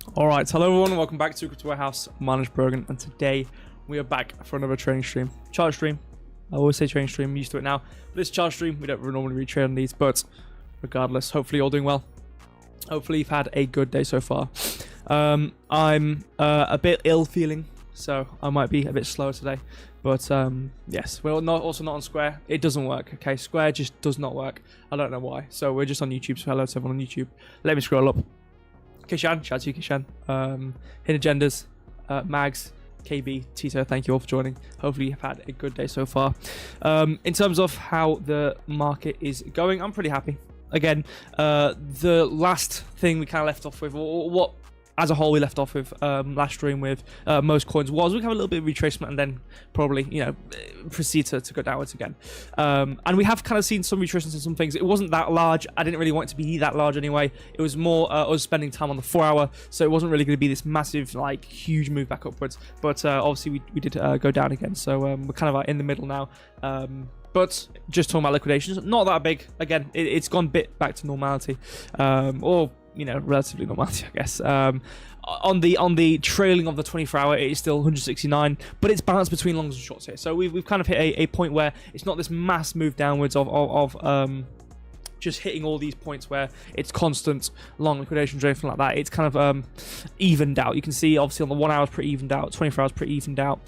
Alright, hello everyone, welcome back to Crypto Warehouse. My name is Brogan, and today we are back for another trading stream. Chart stream. I always say trading stream, I'm used to it now. But this chart stream, we don't normally retrade on these, but regardless, hopefully you're all doing well. Hopefully you've had a good day so far. I'm a bit ill feeling, so I might be a bit slower today. But yes, we're also not on Square. It doesn't work, okay? Square just does not work. I don't know why. So we're just on YouTube, so hello to everyone on YouTube. Let me scroll up. Kishan, shout out to you, Kishan. Hidden Agendas, Mags, KB, Tito, thank you all for joining. Hopefully you've had a good day so far. In terms of how the market is going, I'm pretty happy. Again, the last thing we kind of left off with, or what as a whole we left off with last stream with most coins was we have a little bit of retracement and then probably, you know, proceed to go downwards again. And we have kind of seen some retracements in some things. It wasn't that large. I didn't really want it to be that large anyway. It was more us spending time on the 4 hour, so it wasn't really going to be this massive, like, huge move back upwards. But obviously we did go down again, so we're kind of in the middle now. But just talking about liquidations, not that big. Again, it's gone a bit back to normality, or, you know, relatively normality, I guess. On the trailing of the 24-hour, it is still 169, but it's balanced between longs and shorts here. So we've kind of hit a point where it's not this mass move downwards of just hitting all these points where it's constant long liquidations or anything like that. It's kind of evened out. You can see obviously on the 1 hour is pretty evened out, 24 hours pretty evened out.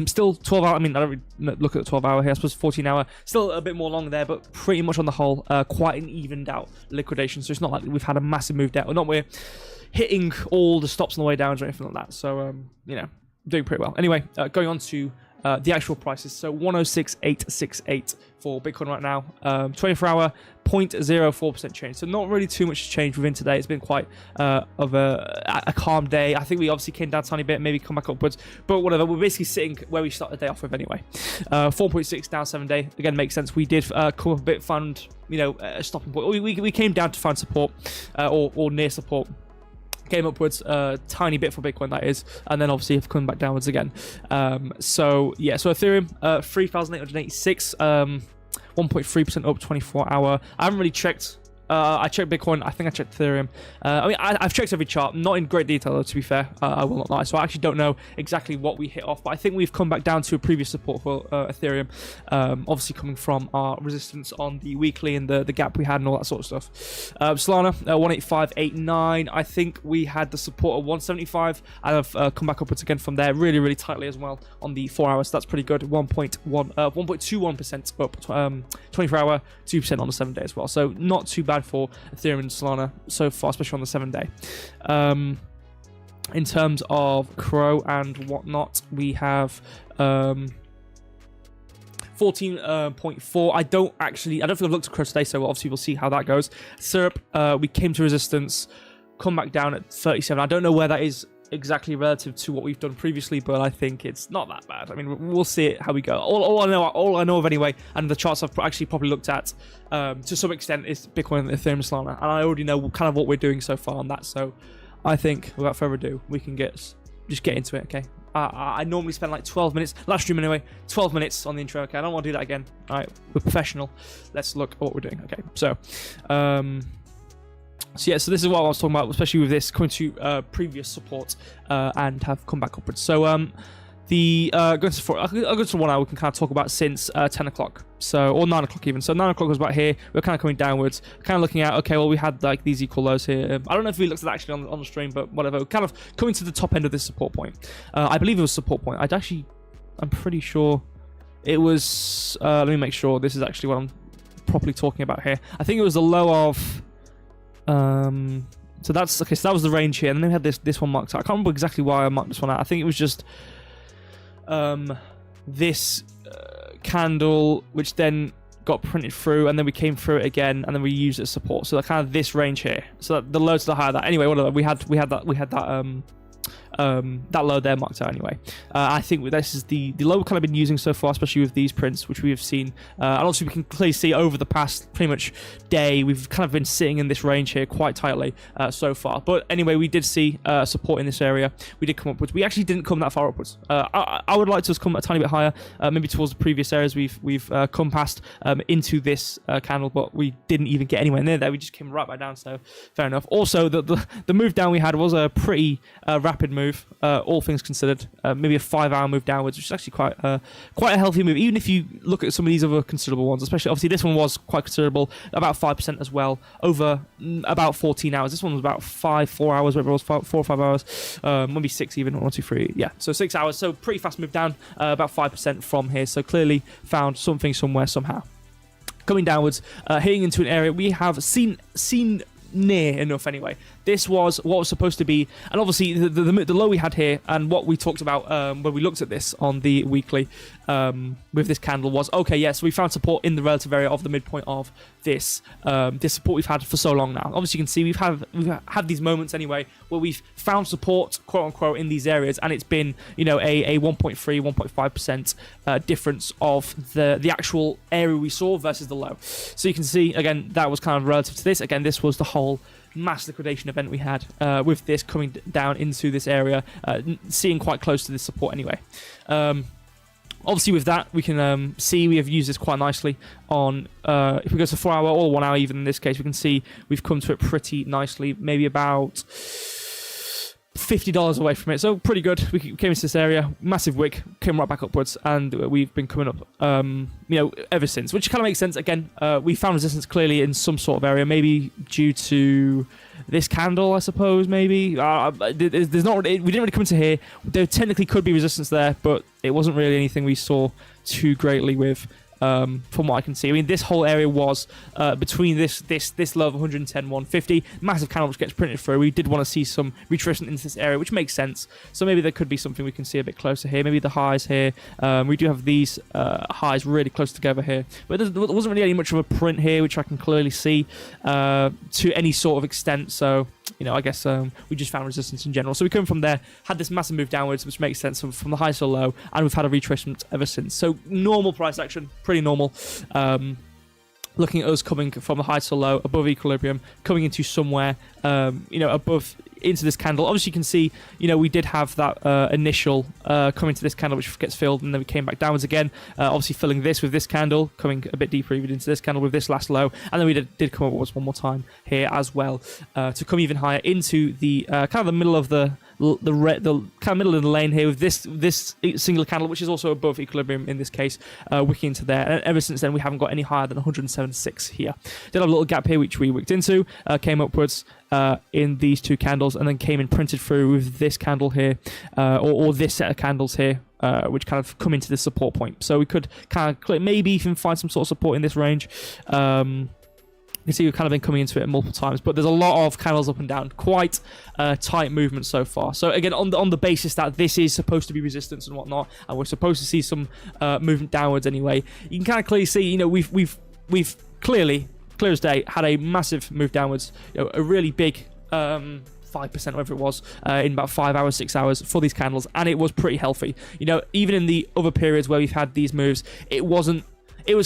Still 12 hour, I mean, I don't really look at the 12 hour here, I suppose 14 hour, still a bit more long there, but pretty much on the whole, quite an evened out liquidation. So it's not like we've had a massive move down, or not we're hitting all the stops on the way down or anything like that. So, you know, doing pretty well. Anyway, going on to the actual prices. So 106.868 for Bitcoin right now. 24 hour, 0.04% change. So not really too much change within today. It's been quite of a calm day. I think we obviously came down a tiny bit, maybe come back upwards, but whatever. We're basically sitting where we started the day off with anyway. 4.6 down 7 day. Again, makes sense. We did come up a bit, found, you know, a stopping point. We came down to find support or near support. Came upwards a tiny bit for Bitcoin, that is, and then obviously have come back downwards again. So yeah, so Ethereum 3,886, 1.3% up 24 hour. I haven't really checked. I checked Bitcoin. I think I checked Ethereum. I mean, I've checked every chart, not in great detail though, to be fair. I will not lie. So I actually don't know exactly what we hit off, but I think we've come back down to a previous support for Ethereum. Obviously coming from our resistance on the weekly and the gap we had and all that sort of stuff. Solana 185.89. I think we had the support of 175 and have come back upwards again from there, really, really tightly as well on the 4 hours. So that's pretty good. 1.21% up 24 hour, 2% on the 7 day as well. So not too bad for Ethereum and Solana so far, especially on the 7 day. In terms of CRO and whatnot, we have 14.4. I don't think I've looked at CRO today, so obviously we'll see how that goes. Syrup, we came to resistance, come back down at 37. I don't know where that is exactly relative to what we've done previously, but I think it's not that bad. I mean, we'll see it how we go. All I know of anyway, and the charts I've actually probably looked at to some extent, is Bitcoin, Ethereum, and Solana, and I already know kind of what we're doing so far on that. So I think without further ado, we can just get into it. Okay. I normally spend like 12 minutes, last stream anyway, 12 minutes on the intro. Okay, I don't want to do that again. All right, we're professional. Let's look at what we're doing. Okay, so yeah, so this is what I was talking about, especially with this coming to previous support and have come back upwards. So I'll go to 1 hour. We can kind of talk about since 10 o'clock, or 9 o'clock even. So 9 o'clock was about here. We're kind of coming downwards, kind of looking at, okay, well, we had like these equal lows here. I don't know if we looked at that actually on the stream, but whatever. We're kind of coming to the top end of this support point. I believe it was support point. I'm pretty sure it was. Let me make sure this is actually what I'm properly talking about here. I think it was the low of. So that's okay. So that was the range here, and then we had this one marked out. I can't remember exactly why I marked this one out. I think it was just this candle, which then got printed through, and then we came through it again, and then we used it as support. So that kind of this range here. So that the low to the high of that. Anyway, whatever. We had that that low there marked out anyway. I think this is the low we've kind of been using so far, especially with these prints, which we have seen. And also we can clearly see over the past pretty much day, we've kind of been sitting in this range here quite tightly so far. But anyway, we did see support in this area. We did come upwards. We actually didn't come that far upwards. I would like to come a tiny bit higher, maybe towards the previous areas we've come past into this candle, but we didn't even get anywhere near there. We just came right back down, so fair enough. Also, the move down we had was a pretty rapid move, all things considered. Maybe a 5-hour move downwards, which is actually quite a healthy move, even if you look at some of these other considerable ones, especially obviously this one was quite considerable, about 5% as well, over about 14 hours. This one was about 4 hours, whatever it was, 4 or 5 hours, maybe 6 even, 1, 2, 3, yeah, so 6 hours, so pretty fast move down, about 5% from here, so clearly found something somewhere, somehow. Coming downwards, hitting into an area we have seen near enough anyway. This was what was supposed to be, and obviously the low we had here, and what we talked about when we looked at this on the weekly with this candle was, okay, yes, we found support in the relative area of the midpoint of this this support we've had for so long now. Obviously you can see we've had these moments anyway where we've found support, quote unquote, in these areas, and it's been, you know, a 1.3 1.5% difference of the actual area we saw versus the low. So you can see again that was kind of relative to this. Again, this was the whole mass liquidation event we had with this coming down into this area, seeing quite close to this support anyway. Obviously with that we can see we have used this quite nicely on if we go to 4 hour or 1 hour even in this case, we can see we've come to it pretty nicely, maybe about $50 away from it, so pretty good. We came into this area, massive wick, came right back upwards, and we've been coming up you know, ever since, which kind of makes sense. Again, we found resistance clearly in some sort of area, maybe due to this candle, I suppose. Maybe there's not, we didn't really come into here. There technically could be resistance there, but it wasn't really anything we saw too greatly with. From what I can see, I mean, this whole area was between this low of 110, 150, massive candle which gets printed through. We did want to see some retracement into this area, which makes sense. So maybe there could be something we can see a bit closer here. Maybe the highs here. We do have these highs really close together here, but there wasn't really any much of a print here, which I can clearly see to any sort of extent. So, you know, I guess we just found resistance in general. So we come from there, had this massive move downwards, which makes sense from the high to the low, and we've had a retracement ever since. So normal price action, pretty normal. Looking at us coming from the high to the low, above equilibrium, coming into somewhere, you know, above into this candle. Obviously you can see, you know, we did have that initial coming to this candle which gets filled, and then we came back downwards again, obviously filling this with this candle, coming a bit deeper even into this candle with this last low, and then we did come upwards one more time here as well, to come even higher into the kind of the middle of the kind of middle of the lane here with this singular candle, which is also above equilibrium in this case, wicking into there. And ever since then we haven't got any higher than 176 here. Did have a little gap here which we wicked into, came upwards in these two candles, and then came and printed through with this candle here, or this set of candles here, which kind of come into the support point. So we could kind of maybe even find some sort of support in this range. You can see we've kind of been coming into it multiple times, but there's a lot of candles up and down, quite tight movement so far. So again, on the basis that this is supposed to be resistance and whatnot, and we're supposed to see some movement downwards anyway, you can kind of clearly see, you know, we've clearly, clear as day, had a massive move downwards, you know, a really big 5%, whatever it was, in about 5 hours, 6 hours for these candles, and it was pretty healthy. You know, even in the other periods where we've had these moves, it was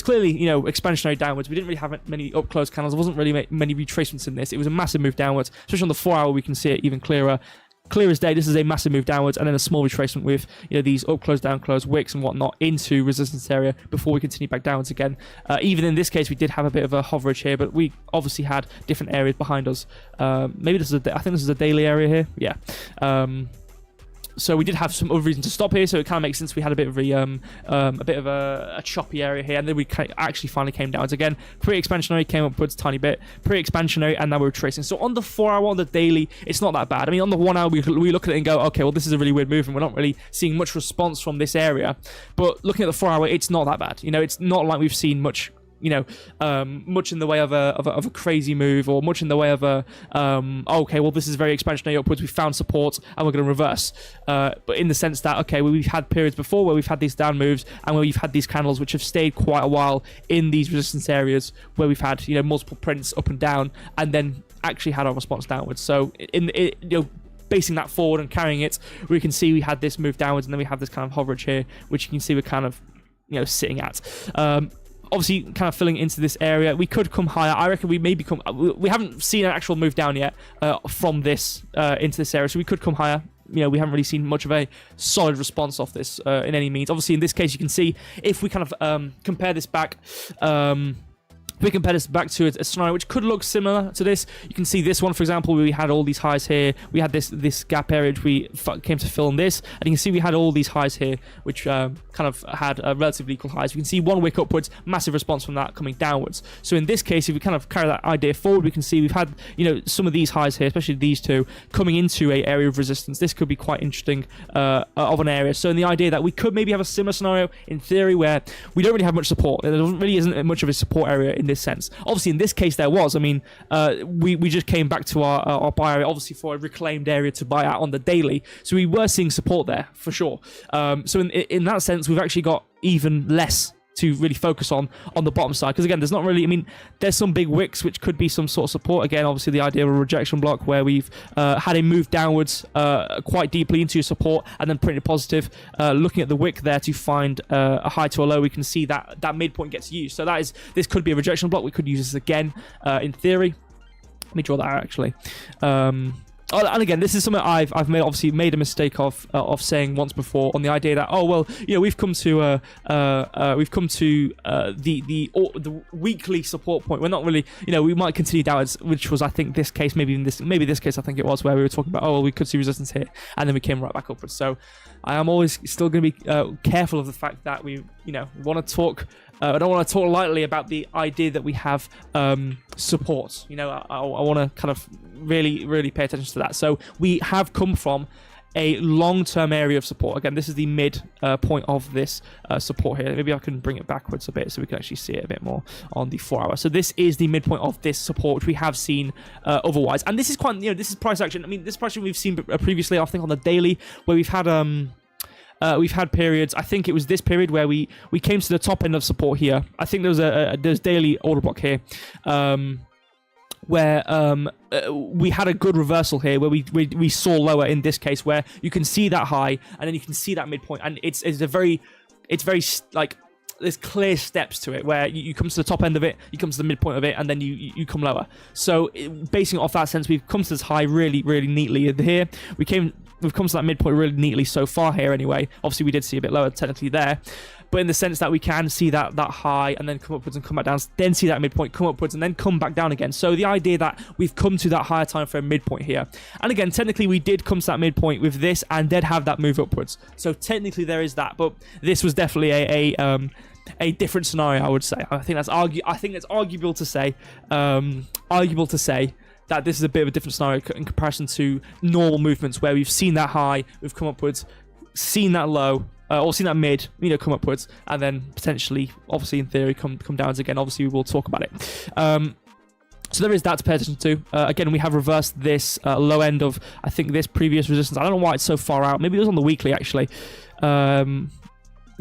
clearly, you know, expansionary downwards. We didn't really have many up close candles. There wasn't really many retracements in this. It was a massive move downwards, especially on the 4 hour. We can see it even clearer. Clear as day, this is a massive move downwards, and then a small retracement with, you know, these up close, down close, wicks and whatnot into resistance area before we continue back downwards again. Even in this case, we did have a bit of a hoverage here, but we obviously had different areas behind us. Maybe I think this is a daily area here. Yeah. So we did have some other reason to stop here, so it kind of makes sense. We had a bit of a choppy area here, and then we actually finally came downwards again. Pre-expansionary, came upwards a tiny bit. Pre-expansionary, and now we're retracing. So on the 4 hour, on the daily, it's not that bad. I mean, on the 1 hour, we look at it and go, okay, well, this is a really weird movement. We're not really seeing much response from this area. But looking at the 4 hour, it's not that bad. You know, it's not like we've seen much, you know, much in the way of a crazy move, or much in the way of a okay, well, this is very expansionary upwards, we found support and we're going to reverse, but in the sense that, okay, well, we've had periods before where we've had these down moves, and where we've had these candles which have stayed quite a while in these resistance areas, where we've had, you know, multiple prints up and down, and then actually had our response downwards. So you know, basing that forward and carrying it, we can see we had this move downwards, and then we have this kind of hoverage here, which you can see we're kind of, sitting at. Obviously, kind of filling into this area. We could come higher. I reckon we maybe come... We haven't seen an actual move down yet from this into this area, so we could come higher. We haven't really seen much of a solid response off this in any means. Obviously, in this case, you can see if we kind of compare this back... if we compare this back to a scenario which could look similar to this, you can see this one, for example, where we had all these highs here. We had this gap area which we came to fill in this, and you can see we had all these highs here, which kind of had relatively equal highs. We can see one wick upwards, massive response from that coming downwards. So in this case, if we kind of carry that idea forward, we can see we've had some of these highs here, especially these two, coming into a area of resistance. This could be quite interesting of an area. So in the idea that we could maybe have a similar scenario in theory where we don't really have much support. There really isn't much of a support area in this sense. Obviously, in this case, there was. I mean, we just came back to our buy area, obviously for a reclaimed area to buy out on the daily. So we were seeing support there for sure. So in that sense, we've actually got even less to really focus on the bottom side, because again, there's not really, I mean, there's some big wicks which could be some sort of support. Again, obviously the idea of a rejection block where we've had a move downwards quite deeply into support and then printed positive. Looking at the wick there to find a high to a low, we can see that midpoint gets used. So this could be a rejection block. We could use this again in theory. Let me draw that out actually. And again, this is something I've obviously made a mistake of saying once before, on the idea that, oh well, we've come to the weekly support point. We're not really, we might continue downwards, which was, I think, this case, maybe this case, I think it was, where we were talking about, oh well, we could see resistance here, and then we came right back upwards. So I am always still going to be careful of the fact that we want to talk. I don't want to talk lightly about the idea that we have support. I want to kind of really, really pay attention to that. So we have come from a long-term area of support. Again, this is the mid point of this support here. Maybe I can bring it backwards a bit so we can actually see it a bit more on the 4 hour. So this is the midpoint of this support, which we have seen otherwise. And this is quite, this is price action. I mean, this price action we've seen previously, I think, on the daily, where we've had periods. I think it was this period where we came to the top end of support here. I think there's daily order block here, where we had a good reversal here, where we saw lower in this case, where you can see that high and then you can see that midpoint, and it's very like, there's clear steps to it where you come to the top end of it, you come to the midpoint of it, and then you come lower. So basing it off that sense, we've come to this high really, really neatly here. We've come to that midpoint really neatly so far here anyway. Obviously, we did see a bit lower technically there, but in the sense that we can see that high and then come upwards and come back down, then see that midpoint, come upwards and then come back down again. So the idea that we've come to that higher time frame midpoint here. And again, technically we did come to that midpoint with this and then have that move upwards. So technically there is that, but this was definitely a different scenario, I would say. I think that's arguable to say that this is a bit of a different scenario in comparison to normal movements where we've seen that high, we've come upwards, seen that low, or seen that mid, come upwards, and then potentially, obviously in theory, come downwards again. Obviously, we will talk about it. So there is that to pay attention to. Again, we have reversed this low end of, I think, this previous resistance. I don't know why it's so far out. Maybe it was on the weekly, actually.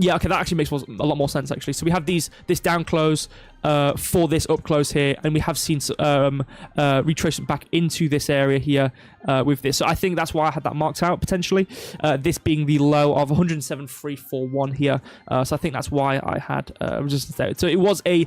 Yeah, okay, that actually makes a lot more sense, actually. So we have this down close for this up close here, and we have seen retracement back into this area here with this. So I think that's why I had that marked out, potentially. This being the low of 107.341 here. So I think that's why I had resistance there. So it was a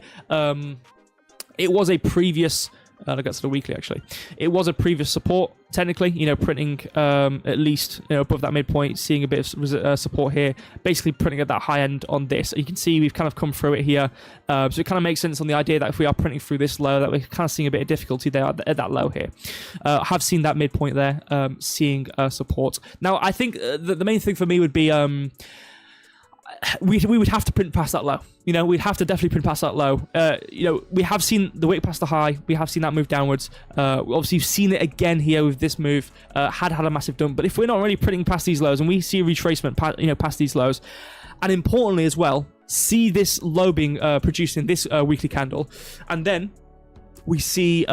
previous... I'll get to the weekly, actually. It was a previous support, technically, printing at least above that midpoint, seeing a bit of support here, basically printing at that high end on this. You can see we've kind of come through it here. So it kind of makes sense on the idea that if we are printing through this low, that we're kind of seeing a bit of difficulty there at that low here. I have seen that midpoint there, seeing support. Now, I think the main thing for me would be... we would have to print past that low. We'd have to definitely print past that low. We have seen the wick past the high. We have seen that move downwards. Obviously, you've seen it again here with this move. Had a massive dump. But if we're not really printing past these lows and we see a retracement past these lows, and importantly as well, see this low being produced in this weekly candle, and then we see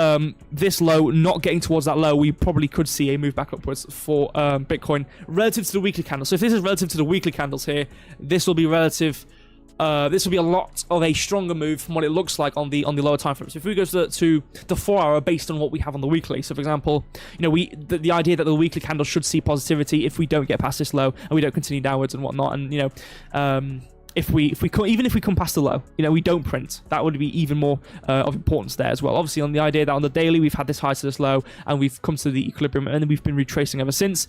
this low not getting towards that low, we probably could see a move back upwards for Bitcoin relative to the weekly candle. So if this is relative to the weekly candles here, this will be relative this will be a lot of a stronger move from what it looks like on the lower time frames. If we go to the 4 hour based on what we have on the weekly, so for example, the idea that the weekly candle should see positivity if we don't get past this low and we don't continue downwards and whatnot, and if we come past the low, we don't print, that would be even more of importance there as well. Obviously, on the idea that on the daily we've had this high to this low and we've come to the equilibrium and then we've been retracing ever since,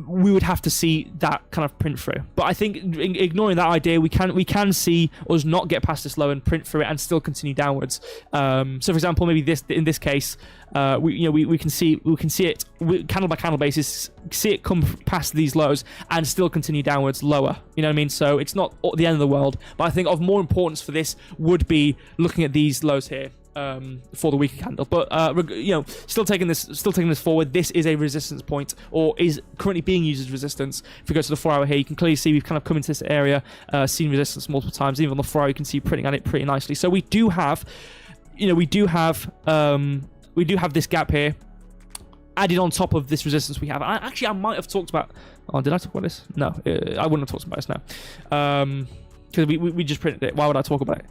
we would have to see that kind of print through. But I think ignoring that idea, we can see us not get past this low and print through it and still continue downwards. So for example, maybe in this case, we can see it candle by candle basis, see it come past these lows and still continue downwards lower. You know what I mean? So it's not the end of the world. But I think of more importance for this would be looking at these lows here. For the weekly candle, but still taking this forward. This is a resistance point, or is currently being used as resistance. If we go to the 4 hour here, you can clearly see we've kind of come into this area, seen resistance multiple times. Even on the 4 hour, you can see printing at it pretty nicely. So we do have, we do have this gap here added on top of this resistance we have. I might have talked about. Oh, did I talk about this? No, I wouldn't have talked about this now. Because we just printed it. Why would I talk about it?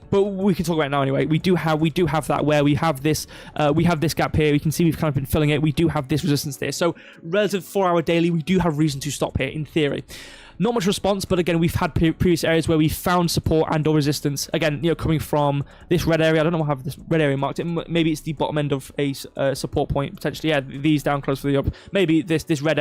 But we can talk about it now anyway. We do have that where we have this gap here. You can see we've kind of been filling it. We do have this resistance there. So relative 4 hour daily, we do have reason to stop here in theory. Not much response, but again, we've had previous areas where we found support and or resistance. Again, coming from this red area. I don't know why I have this red area marked. Maybe it's the bottom end of a support point potentially. Yeah, these down close for the up. Maybe this red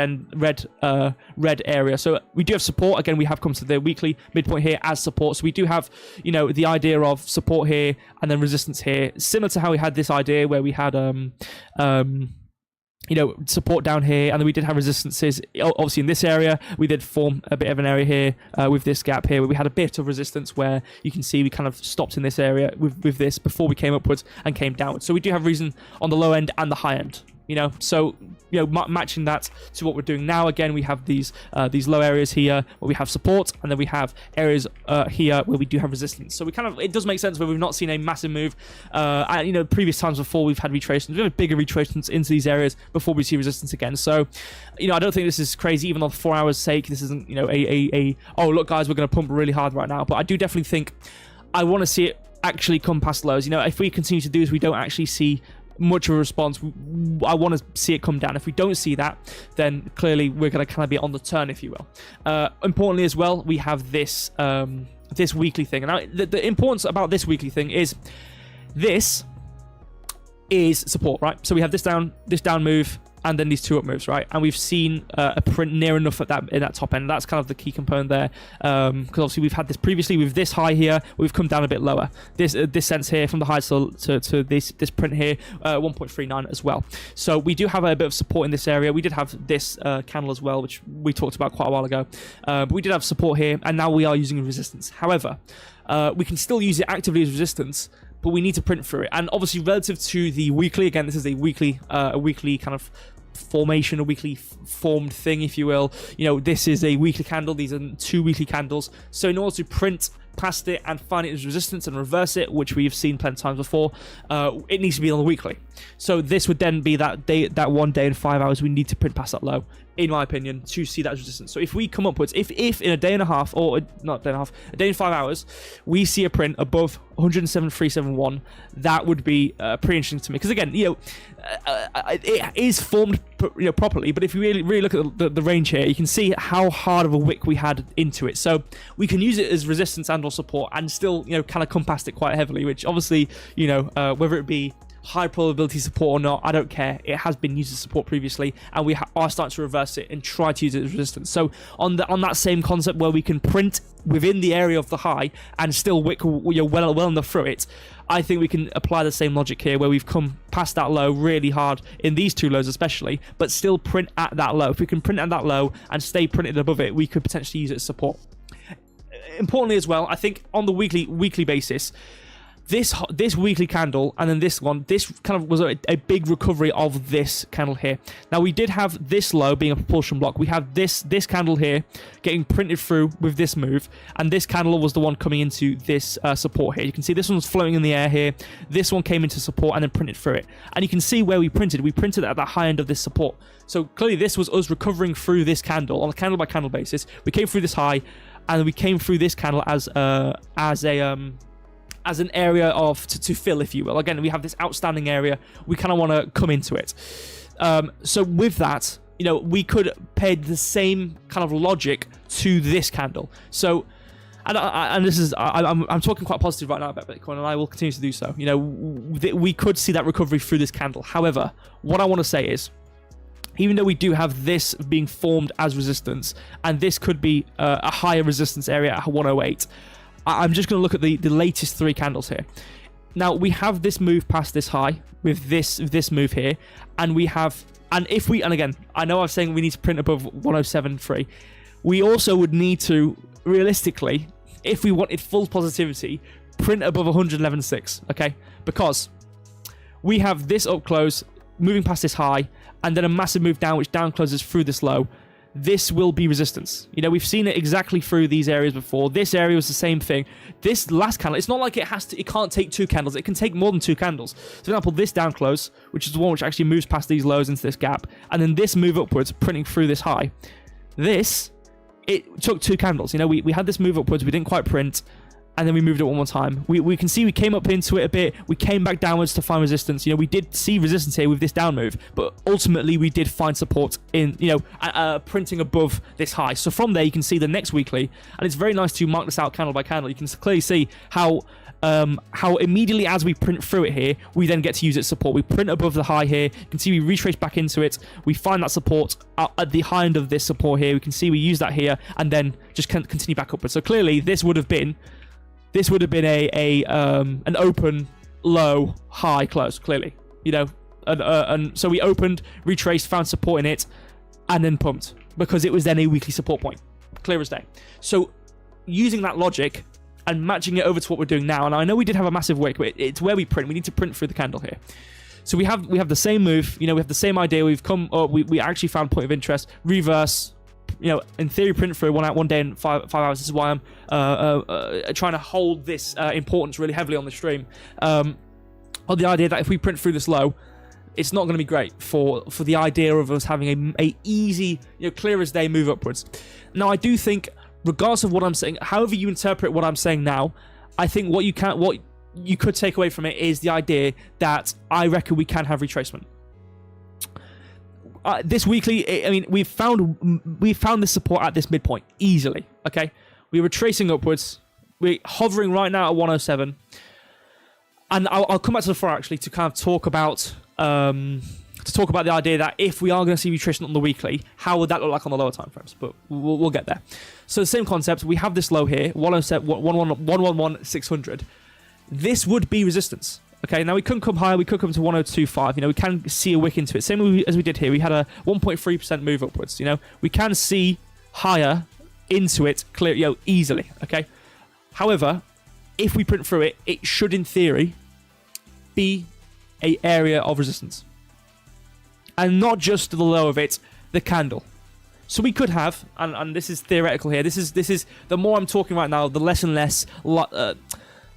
area. So we do have support. Again, we have come to the weekly midpoint here as support. So we do have the idea of support here and then resistance here, similar to how we had this idea where we had support down here, and then we did have resistances. Obviously, in this area, we did form a bit of an area here with this gap here, where we had a bit of resistance where you can see we kind of stopped in this area with this before we came upwards and came downwards. So we do have reason on the low end and the high end. So matching that to what we're doing now. Again, we have these low areas here where we have support, and then we have areas here where we do have resistance. So it does make sense where we've not seen a massive move. Previous times before we've had retracements, we have bigger retracements into these areas before we see resistance again. So, I don't think this is crazy, even on 4 hours' sake. This isn't oh look guys, we're going to pump really hard right now. But I do definitely think I want to see it actually come past lows. If we continue to do this, we don't actually see much of a response. I want to see it come down. If we don't see that, then clearly we're going to kind of be on the turn, if you will. Importantly as well, we have this this weekly thing, and the importance about this weekly thing is this is support, right? So we have this down move, and then these two up moves, right? And we've seen a print near enough at that top end. That's kind of the key component there, because obviously we've had this previously with this high here. We've come down a bit lower. This sense here from the high to this print here, 1.39 as well. So we do have a bit of support in this area. We did have this candle as well, which we talked about quite a while ago. But we did have support here, and now we are using resistance. However, we can still use it actively as resistance, but we need to print through it. And obviously relative to the weekly, again, this is a weekly kind of formation, a weekly formed thing, if you will. This is a weekly candle. These are 2 weekly candles. So in order to print past it and find it as resistance and reverse it, which we have seen plenty of times before, it needs to be on the weekly. So this would then be that 1 day and 5 hours we need to print past that low, in my opinion, to see that resistance. So if we come upwards, if in a day and a half, or not a day and a half, a day and 5 hours, we see a print above 107.371, that would be pretty interesting to me. Because again, it is formed properly, but if you really look at the range here, you can see how hard of a wick we had into it. So we can use it as resistance and or support, and still kind of come past it quite heavily, which obviously whether it be high probability support or not, I don't care. It has been used as support previously, and we are starting to reverse it and try to use it as resistance. So on that same concept where we can print within the area of the high and still wick well enough through it, I think we can apply the same logic here, where we've come past that low really hard in these 2 lows especially, but still print at that low. If we can print at that low and stay printed above it, we could potentially use it as support. Importantly as well, I think on the weekly basis, this weekly candle and then this one, this kind of was a big recovery of this candle here. Now we did have this low being a propulsion block. We have this candle here getting printed through with this move, and this candle was the one coming into this support here. You can see this one's floating in the air here. This one came into support and then printed through it, and you can see where we printed at the high end of this support. So clearly this was us recovering through this candle on a candle by candle basis. We came through this high, and we came through this candle as an area of to fill, if you will. Again, we have this outstanding area. We kind of want to come into it. So with that, we could pay the same kind of logic to this candle. So, and this is I'm talking quite positive right now about Bitcoin, and I will continue to do so. We could see that recovery through this candle. However, what I want to say is, even though we do have this being formed as resistance, and this could be a higher resistance area at 108, I'm just going to look at the latest 3 candles here. Now, we have this move past this high with this move here, and again, I know I'm saying we need to print above 107.3. We also would need to, realistically, if we wanted full positivity, print above 111.6, okay? Because we have this up close, moving past this high, and then a massive move down, which down closes through this low. This will be resistance. We've seen it exactly through these areas before. This area was the same thing. This last candle, it's not like it can't take 2 candles. It can take more than 2 candles. So, for example, this down close, which is the one which actually moves past these lows into this gap, and then this move upwards, printing through this high. It took 2 candles. We had this move upwards, we didn't quite print, and then we moved it one more time. We can see we came up into it a bit, we came back downwards to find resistance. We did see resistance here with this down move, but ultimately we did find support in, printing above this high. So from there, you can see the next weekly, and it's very nice to mark this out candle by candle. You can clearly see how immediately as we print through it here, we then get to use its support. We print above the high here. You can see we retrace back into it. We find that support at the high end of this support here. We can see we use that here, and then just continue back upwards. So clearly, this would have been an open, low, high, close, clearly. And so we opened, retraced, found support in it, and then pumped, because it was then a weekly support point. Clear as day. So using that logic and matching it over to what we're doing now, and I know we did have a massive wick, but it's where we print. We need to print through the candle here. So we have the same move, we have the same idea. We've come, we actually found point of interest, reverse, in theory, print through one day in 5 hours. This is why I'm trying to hold this importance really heavily on the stream. On the idea that if we print through this low, it's not going to be great for the idea of us having a easy, clear as day move upwards. Now, I do think, regardless of what I'm saying, however you interpret what I'm saying now, I think what you could take away from it is the idea that I reckon we can have retracement. This weekly, we've found this support at this midpoint easily. Okay, we were tracing upwards. We're hovering right now at 107, and I'll come back to the floor actually to kind of talk about the idea that if we are going to see retracement on the weekly, how would that look like on the lower time frames? But we'll get there. So the same concept. We have this low here, 111,600. This would be resistance. Okay, now we couldn't come higher. We could come to 102.5. We can see a wick into it. Same as we did here. We had a 1.3% move upwards. We can see higher into it clear, easily. Okay. However, if we print through it, it should, in theory, be an area of resistance, and not just the low of it, the candle. So we could have, and this is theoretical here. This is the more I'm talking right now, the less and less.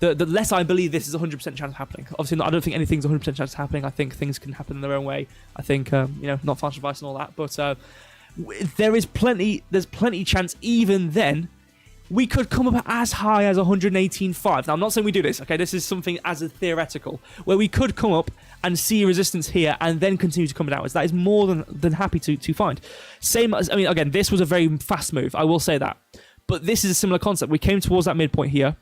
The less I believe this is 100% chance of happening. Obviously, I don't think anything's 100% chance of happening. I think things can happen in their own way. I think, not financial advice and all that. But there's plenty chance even then we could come up as high as 118.5. Now, I'm not saying we do this, okay? This is something as a theoretical, where we could come up and see resistance here and then continue to come downwards. That is more than happy to find. Same as, again, this was a very fast move. I will say that. But this is a similar concept. We came towards that midpoint here,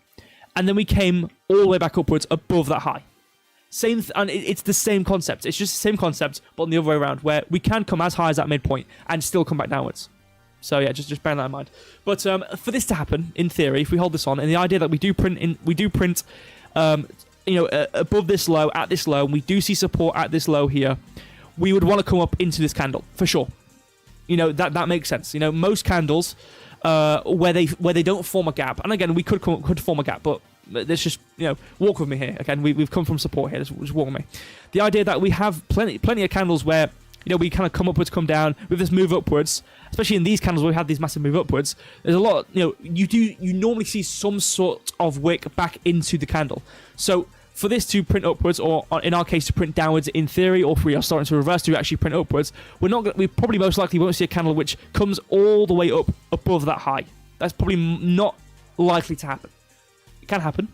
and then we came all the way back upwards above that high. And it's the same concept. It's just the same concept, but on the other way around, where we can come as high as that midpoint and still come back downwards. So yeah, just bear that in mind. But for this to happen, in theory, if we hold this on, and the idea that we do print, above this low, at this low, and we do see support at this low here, we would want to come up into this candle for sure. That makes sense. Most candles where they don't form a gap, and again, we could form a gap, but let's just walk with me here. Again, we've come from support here. Just walk with me. The idea that we have plenty of candles where we kind of come upwards, come down with this move upwards, especially in these candles where we have these massive move upwards. There's a lot, you normally see some sort of wick back into the candle. So for this to print upwards, or in our case to print downwards in theory, or if we are starting to reverse to actually print upwards, we probably most likely won't see a candle which comes all the way up above that high. That's probably not likely to happen. It can happen,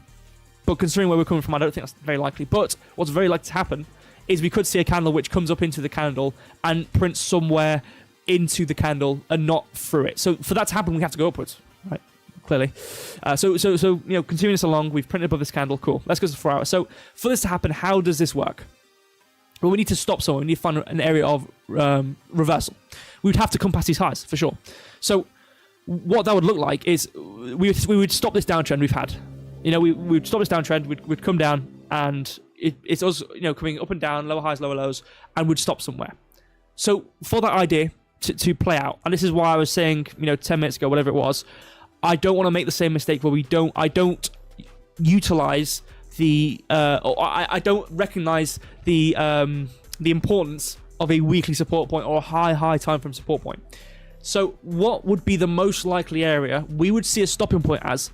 but considering where we're coming from, I don't think that's very likely. But what's very likely to happen is we could see a candle which comes up into the candle and prints somewhere into the candle and not through it. So for that to happen, we have to go upwards, right? Clearly. So continuing this along, we've printed above this candle. Cool. Let's go to the 4 hour. So for this to happen, how does this work? Well, we need to stop somewhere. We need to find an area of reversal. We would have to come past these highs for sure. So what that would look like is we would stop this downtrend we've had. We would stop this downtrend. We'd come down, and it's us, coming up and down, lower highs, lower lows, and we'd stop somewhere. So for that idea to play out, and this is why I was saying, 10 minutes ago, whatever it was, I don't want to make the same mistake where I don't utilize I don't recognize the importance of a weekly support point or a high time frame support point. So what would be the most likely area we would see a stopping point at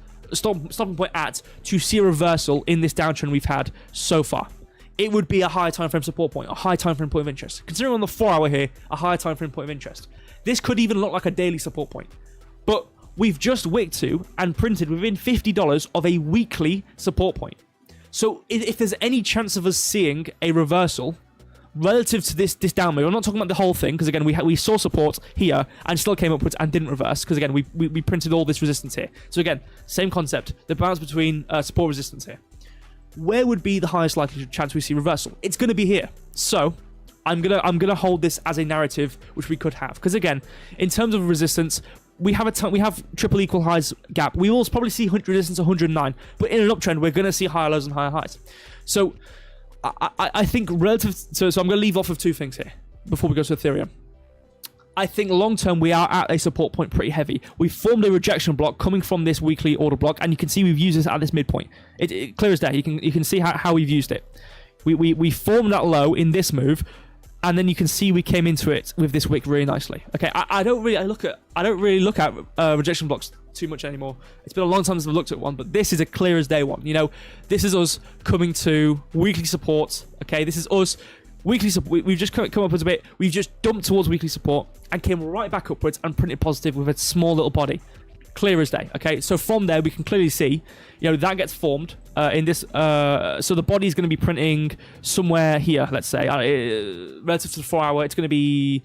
to see a reversal in this downtrend we've had so far? It would be a higher time frame support point, a high time frame point of interest. Considering on the 4 hour here, a higher time frame point of interest. This could even look like a daily support point. But we've just wicked to and printed within $50 of a weekly support point. So if there's any chance of us seeing a reversal relative to this down move, I'm not talking about the whole thing, because again, we saw support here and still came upwards and didn't reverse, because again, we printed all this resistance here. So again, same concept, the balance between support and resistance here. Where would be the highest likely chance we see reversal? It's going to be here. So I'm gonna hold this as a narrative which we could have, because again, in terms of resistance, we have triple equal highs gap. We will probably see resistance 109, but in an uptrend, we're going to see higher lows and higher highs. So I think relative. So I'm going to leave off of two things here before we go to Ethereum. I think long term we are at a support point pretty heavy. We've formed a rejection block coming from this weekly order block, and you can see we've used this at this midpoint. It clear as day. You can see how we've used it. We formed that low in this move. And then you can see we came into it with this wick really nicely. Okay, I don't really look at rejection blocks too much anymore. It's been a long time since I've looked at one, but this is a clear as day one. This is us coming to weekly support. Okay, this is us weekly support. We've just come upwards a bit. We've just dumped towards weekly support and came right back upwards and printed positive with a small little body. Clear as day. Okay, so from there we can clearly see, that gets formed in this. So the body is going to be printing somewhere here. Let's say relative to the 4 hour, it's going to be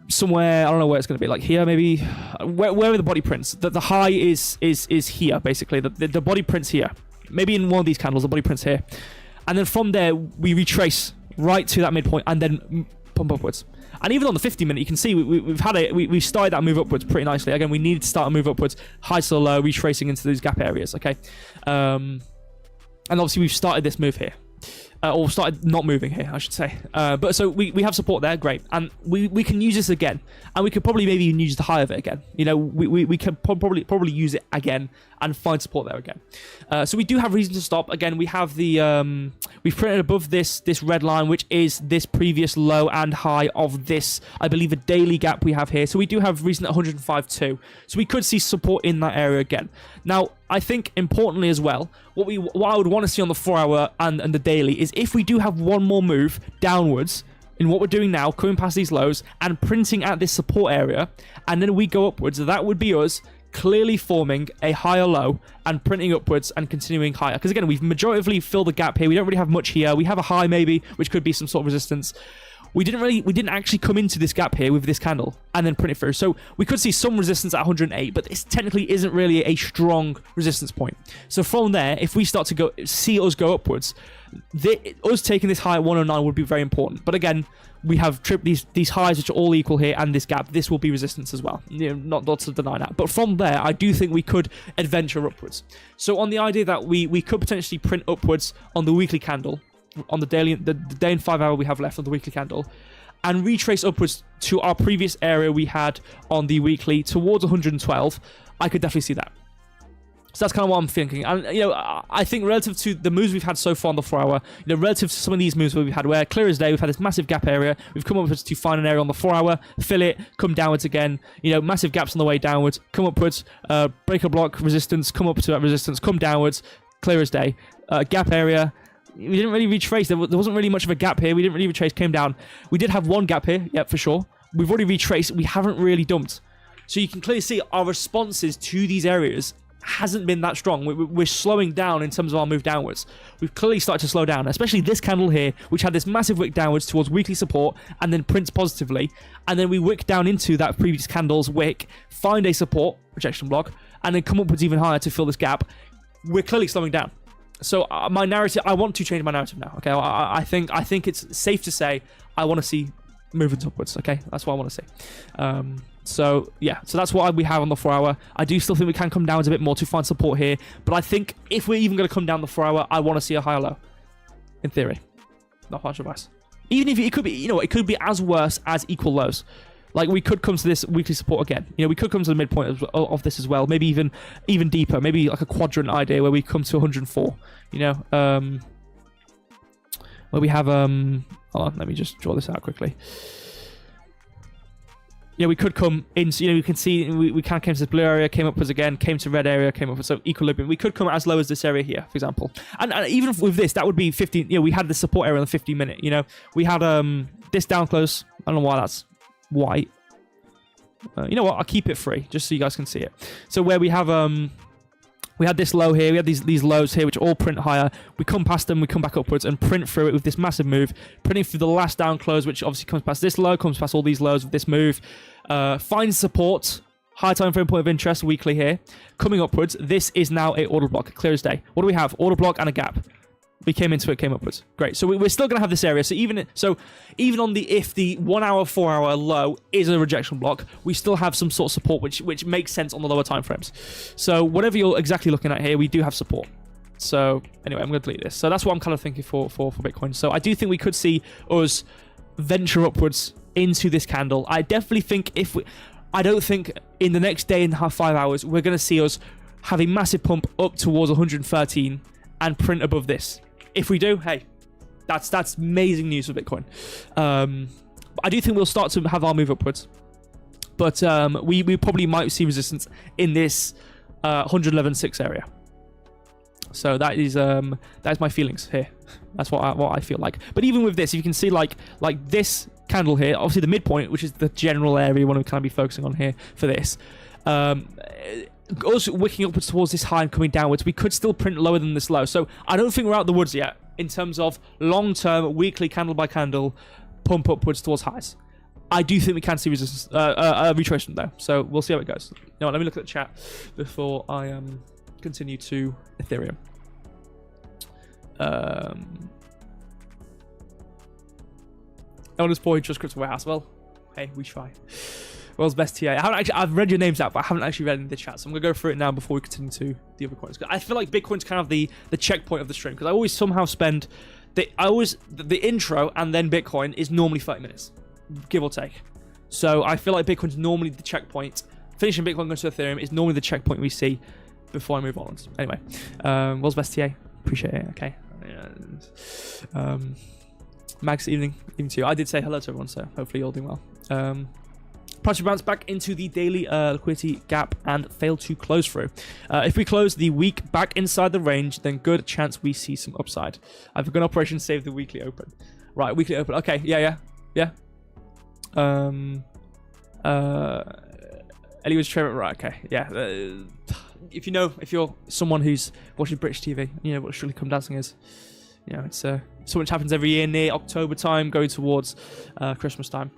somewhere. I don't know where it's going to be. Like here, maybe. Wherever the body prints, the high is here basically. The body prints here. Maybe in one of these candles, the body prints here, and then from there we retrace right to that midpoint and then pump upwards. And even on the 50-minute, you can see we've started that move upwards pretty nicely. Again, we needed to start a move upwards, high to low, retracing into those gap areas. Okay, and obviously we've started this move here, or started not moving here, I should say. But so we have support there, great, and we can use this again, and we could probably maybe even use the high of it again. We can probably use it again and find support there again. So we do have reason to stop. Again, we have we've printed above this red line, which is this previous low and high of this, I believe, a daily gap we have here. So we do have reason at 105.2. So we could see support in that area again. Now, I think importantly as well, what I would want to see on the 4 hour and the daily is if we do have one more move downwards in what we're doing now, coming past these lows and printing at this support area, and then we go upwards, that would be us clearly forming a higher low and printing upwards and continuing higher. Because again, we've majoritively filled the gap here. We don't really have much here. We have a high maybe, which could be some sort of resistance. We didn't actually come into this gap here with this candle and then print it through. So we could see some resistance at 108, but this technically isn't really a strong resistance point. So from there, if we start to see us go upwards, us taking this high at 109 would be very important. But again, we have these highs which are all equal here, and this gap. This will be resistance as well. Not to deny that. But from there, I do think we could adventure upwards. So on the idea that we could potentially print upwards on the weekly candle, on the daily, the day and 5 hour we have left on the weekly candle, and retrace upwards to our previous area we had on the weekly towards 112, I could definitely see that. So that's kind of what I'm thinking. And, I think relative to the moves we've had so far on the 4 hour, relative to some of these moves we've had where clear as day, we've had this massive gap area, we've come upwards to find an area on the 4 hour, fill it, come downwards again, massive gaps on the way downwards, come upwards, break a block, resistance, come up to that resistance, come downwards, clear as day, gap area. We didn't really retrace. There wasn't really much of a gap here. We didn't really retrace, came down. We did have one gap here, yep, for sure. We've already retraced. We haven't really dumped. So you can clearly see our responses to these areas hasn't been that strong. We're slowing down in terms of our move downwards. We've clearly started to slow down, especially this candle here, which had this massive wick downwards towards weekly support and then prints positively. And then we wick down into that previous candle's wick, find a support, rejection block, and then come upwards even higher to fill this gap. We're clearly slowing down. So my narrative, I want to change my narrative now. Okay, I think it's safe to say I want to see movements upwards. Okay, that's what I want to see. So yeah, so that's what we have on the 4 hour. I do still think we can come down a bit more to find support here, but I think if we're even going to come down the 4 hour, I want to see a higher low. In theory, not much advice. Even if it could be, it could be as worse as equal lows. Like we could come to this weekly support again. We could come to the midpoint of this as well. Maybe even deeper. Maybe like a quadrant idea where we come to 104. Where we have hold on, let me just draw this out quickly. We could come in, you can see we kind of came to this blue area, came upwards again, came to red area, came upwards, so equilibrium. We could come as low as this area here, for example. And even with this, that would be 15, we had the support area on the 15 minute, We had this down close. I don't know why that's white. You know what, I'll keep it free, just so you guys can see it. So where we have, we had this low here, we had these lows here, which all print higher. We come past them, we come back upwards and print through it with this massive move, printing through the last down close, which obviously comes past this low, comes past all these lows with this move. Finds support, high time frame point of interest weekly here, coming upwards. This is now a order block, clear as day. What do we have? Order block and a gap. We came into it, came upwards. Great. So we're still going to have this area. So even on if the 1 hour, 4 hour low is a rejection block, we still have some sort of support, which makes sense on the lower time frames. So whatever you're exactly looking at here, we do have support. So anyway, I'm going to delete this. So that's what I'm kind of thinking for Bitcoin. So I do think we could see us venture upwards into this candle. I definitely think I don't think in the next day and a half, 5 hours, we're going to see us have a massive pump up towards 113 and print above this. If we do, hey, that's amazing news for Bitcoin. I do think we'll start to have our move upwards, but we probably might see resistance in this 111.6 area. So that's my feelings here. That's what I feel like. But even with this, if you can see like this candle here, obviously the midpoint, which is the general area we want to kind of be focusing on here for this. Us wicking upwards towards this high and coming downwards, we could still print lower than this low. So I don't think we're out the woods yet in terms of long-term, weekly, candle by candle, pump upwards towards highs. I do think we can see resistance, retracement though. So we'll see how it goes. Now let me look at the chat before I continue to Ethereum. Honest boy, just crypto warehouse. Well, hey, we try. World's best TA. I've read your names out, but I haven't actually read in the chat, so I'm gonna go through it now before we continue to the other coins. I feel like Bitcoin's kind of the checkpoint of the stream because I always somehow spend the intro and then Bitcoin is normally 30 minutes, give or take. So I feel like Bitcoin's normally the checkpoint. Finishing Bitcoin going to Ethereum is normally the checkpoint we see before I move on. Anyway, world's best TA. Appreciate it. Okay. Max, evening to you. I did say hello to everyone, so hopefully you're all doing well. Price will bounce back into the daily liquidity gap and fail to close through. If we close the week back inside the range, then good chance we see some upside. I've begun operation save the weekly open. Right, weekly open. Okay, yeah. Ellie was Trevor. Right, okay, yeah. If you're someone who's watching British TV, you know what Surely Come Dancing is. It's so much happens every year near October time, going towards Christmas time.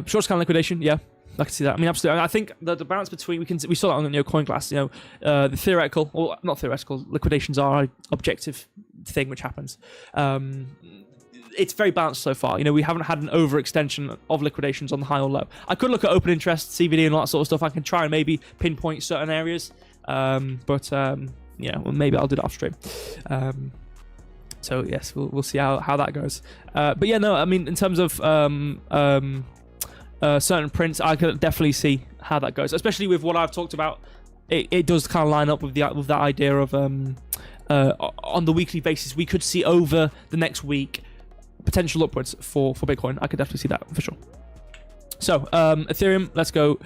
Short scan liquidation, yeah, I can see that. I mean, absolutely. I think the balance between we saw that on CoinGlass. The theoretical, or not theoretical, liquidations are an objective thing which happens. It's very balanced so far. We haven't had an overextension of liquidations on the high or low. I could look at open interest, CVD, and all that sort of stuff. I can try and maybe pinpoint certain areas, but maybe I'll do that off stream. So yes, we'll see how that goes. But yeah, no, I mean, in terms of certain prints, I could definitely see how that goes, especially with what I've talked about. It does kind of line up with that idea of on the weekly basis, we could see over the next week potential upwards for Bitcoin. I could definitely see that for sure. So Ethereum, let's go.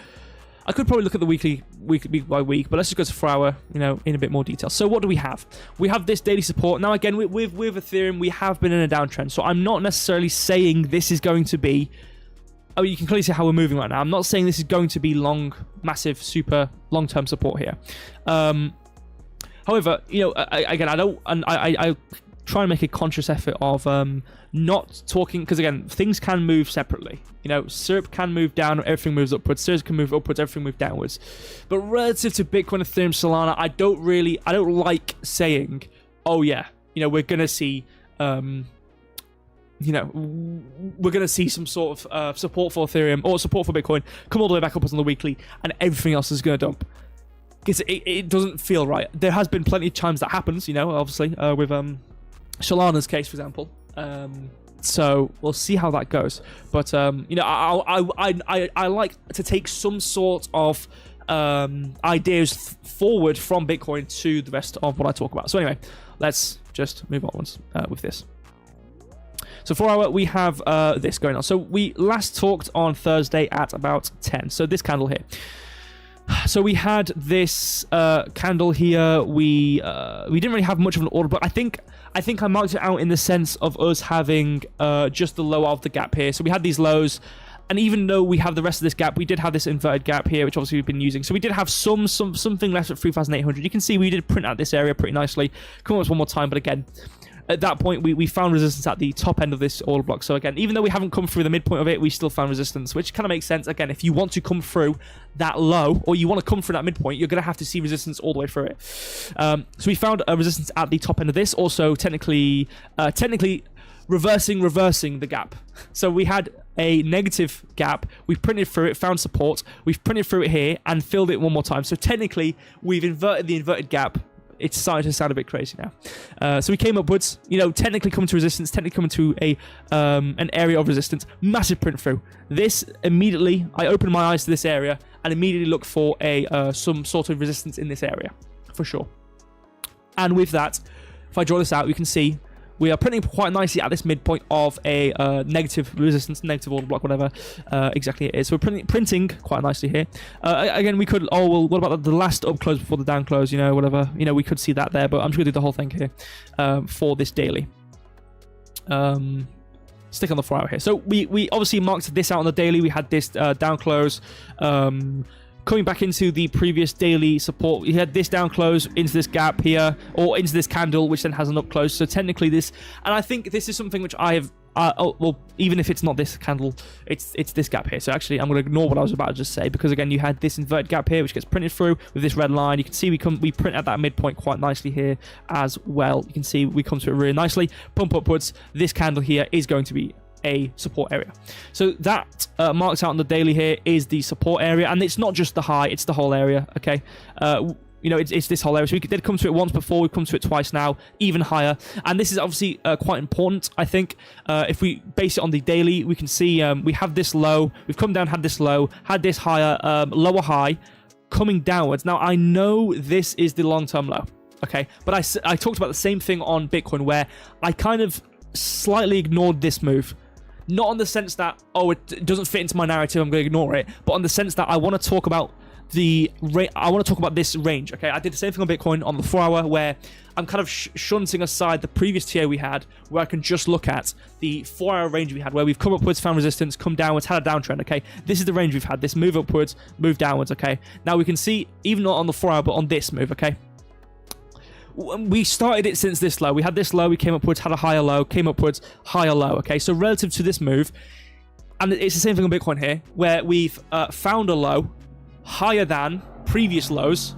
I could probably look at the week by week, but let's just go to 4 hour, in a bit more detail. So what do we have? We have this daily support. Now, again, with Ethereum, we have been in a downtrend. So I'm not necessarily saying this is going to be you can clearly see how we're moving right now. I'm not saying this is going to be massive, super long-term support here. However, again, I try and make a conscious effort of not talking, because again, things can move separately. Syrup can move down, everything moves upwards. Syrup can move upwards, everything moves downwards. But relative to Bitcoin, Ethereum, Solana, I don't like saying, oh yeah, we're gonna see, we're gonna see some sort of support for Ethereum or support for Bitcoin come all the way back upwards on the weekly, and everything else is gonna dump. Because it doesn't feel right. There has been plenty of times that happens, obviously, with Solana's case, for example. So we'll see how that goes. But I like to take some sort of ideas forward from Bitcoin to the rest of what I talk about. So anyway, let's just move on with this. So for our, we have this going on. So we last talked on Thursday at about 10. So this candle here. So we had this candle here. We didn't really have much of an order, but I think I marked it out in the sense of us having just the low of the gap here. So we had these lows, and even though we have the rest of this gap, we did have this inverted gap here, which obviously we've been using. So we did have something left at 3,800. You can see we did print out this area pretty nicely. Come on, one more time, but again, at that point, we found resistance at the top end of this order block. So again, even though we haven't come through the midpoint of it, we still found resistance, which kind of makes sense. Again, if you want to come through that low, or you want to come through that midpoint, you're going to have to see resistance all the way through it. So we found a resistance at the top end of this. Also, technically reversing the gap. So we had a negative gap. We've printed through it, found support. We've printed through it here and filled it one more time. So technically, we've inverted the inverted gap. It's starting to sound a bit crazy now. So we came upwards, technically coming to resistance, technically coming to an area of resistance. Massive print through. This immediately, I opened my eyes to this area and immediately looked for some sort of resistance in this area, for sure. And with that, if I draw this out, you can see we are printing quite nicely at this midpoint of a negative resistance, negative order block, whatever exactly it is. So we're printing quite nicely here. Again, we could, what about the last up close before the down close, whatever. We could see that there, but I'm just going to do the whole thing here for this daily. Stick on the 4 hour here. So we obviously marked this out on the daily. We had this down close. Coming back into the previous daily support, we had this down close into this gap here, or into this candle, which then has an up close. So technically this, and I think this is something which I have, even if it's not this candle, it's this gap here. So actually, I'm going to ignore what I was about to just say, because again, you had this inverted gap here, which gets printed through with this red line. You can see we print at that midpoint quite nicely here as well. You can see we come to it really nicely, pump upwards. This candle here is going to be a support area. So that marks out on the daily here is the support area, and it's not just the high, it's the whole area. Okay, it's this whole area. So we did come to it once before, we've come to it twice now, even higher. And this is obviously quite important, I think. If we base it on the daily, we can see we have this low, we've come down, had this low, had this higher, lower high coming downwards. Now I know this is the long-term low, okay, but I talked about the same thing on Bitcoin, where I kind of slightly ignored this move. Not on the sense that, it doesn't fit into my narrative, I'm going to ignore it, but on the sense that I want to talk about this range, okay? I did the same thing on Bitcoin on the 4 hour, where I'm kind of shunting aside the previous tier we had, where I can just look at the 4 hour range we had, where we've come upwards, found resistance, come downwards, had a downtrend, okay? This is the range we've had, this move upwards, move downwards, okay? Now we can see, even not on the 4 hour, but on this move, okay? We started it since this low. We had this low, we came upwards, had a higher low, came upwards, higher low, okay? So relative to this move, and it's the same thing on Bitcoin here, where we've found a low higher than previous lows,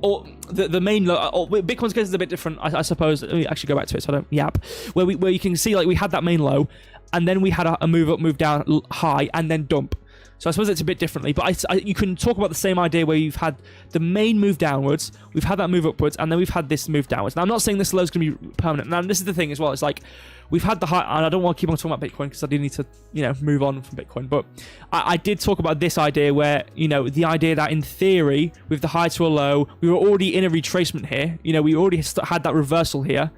or the main low. Bitcoin's case is a bit different, I suppose. Let me actually go back to it so I don't yap. Where you can see, like, we had that main low, and then we had a move up, move down, high, and then dump. So I suppose it's a bit differently, but you can talk about the same idea where you've had the main move downwards, we've had that move upwards, and then we've had this move downwards. Now, I'm not saying this low is going to be permanent. Now, this is the thing as well. It's like, we've had the high, and I don't want to keep on talking about Bitcoin because I do need to, move on from Bitcoin. But I did talk about this idea where, the idea that in theory, with the high to a low, we were already in a retracement here. We already had that reversal here.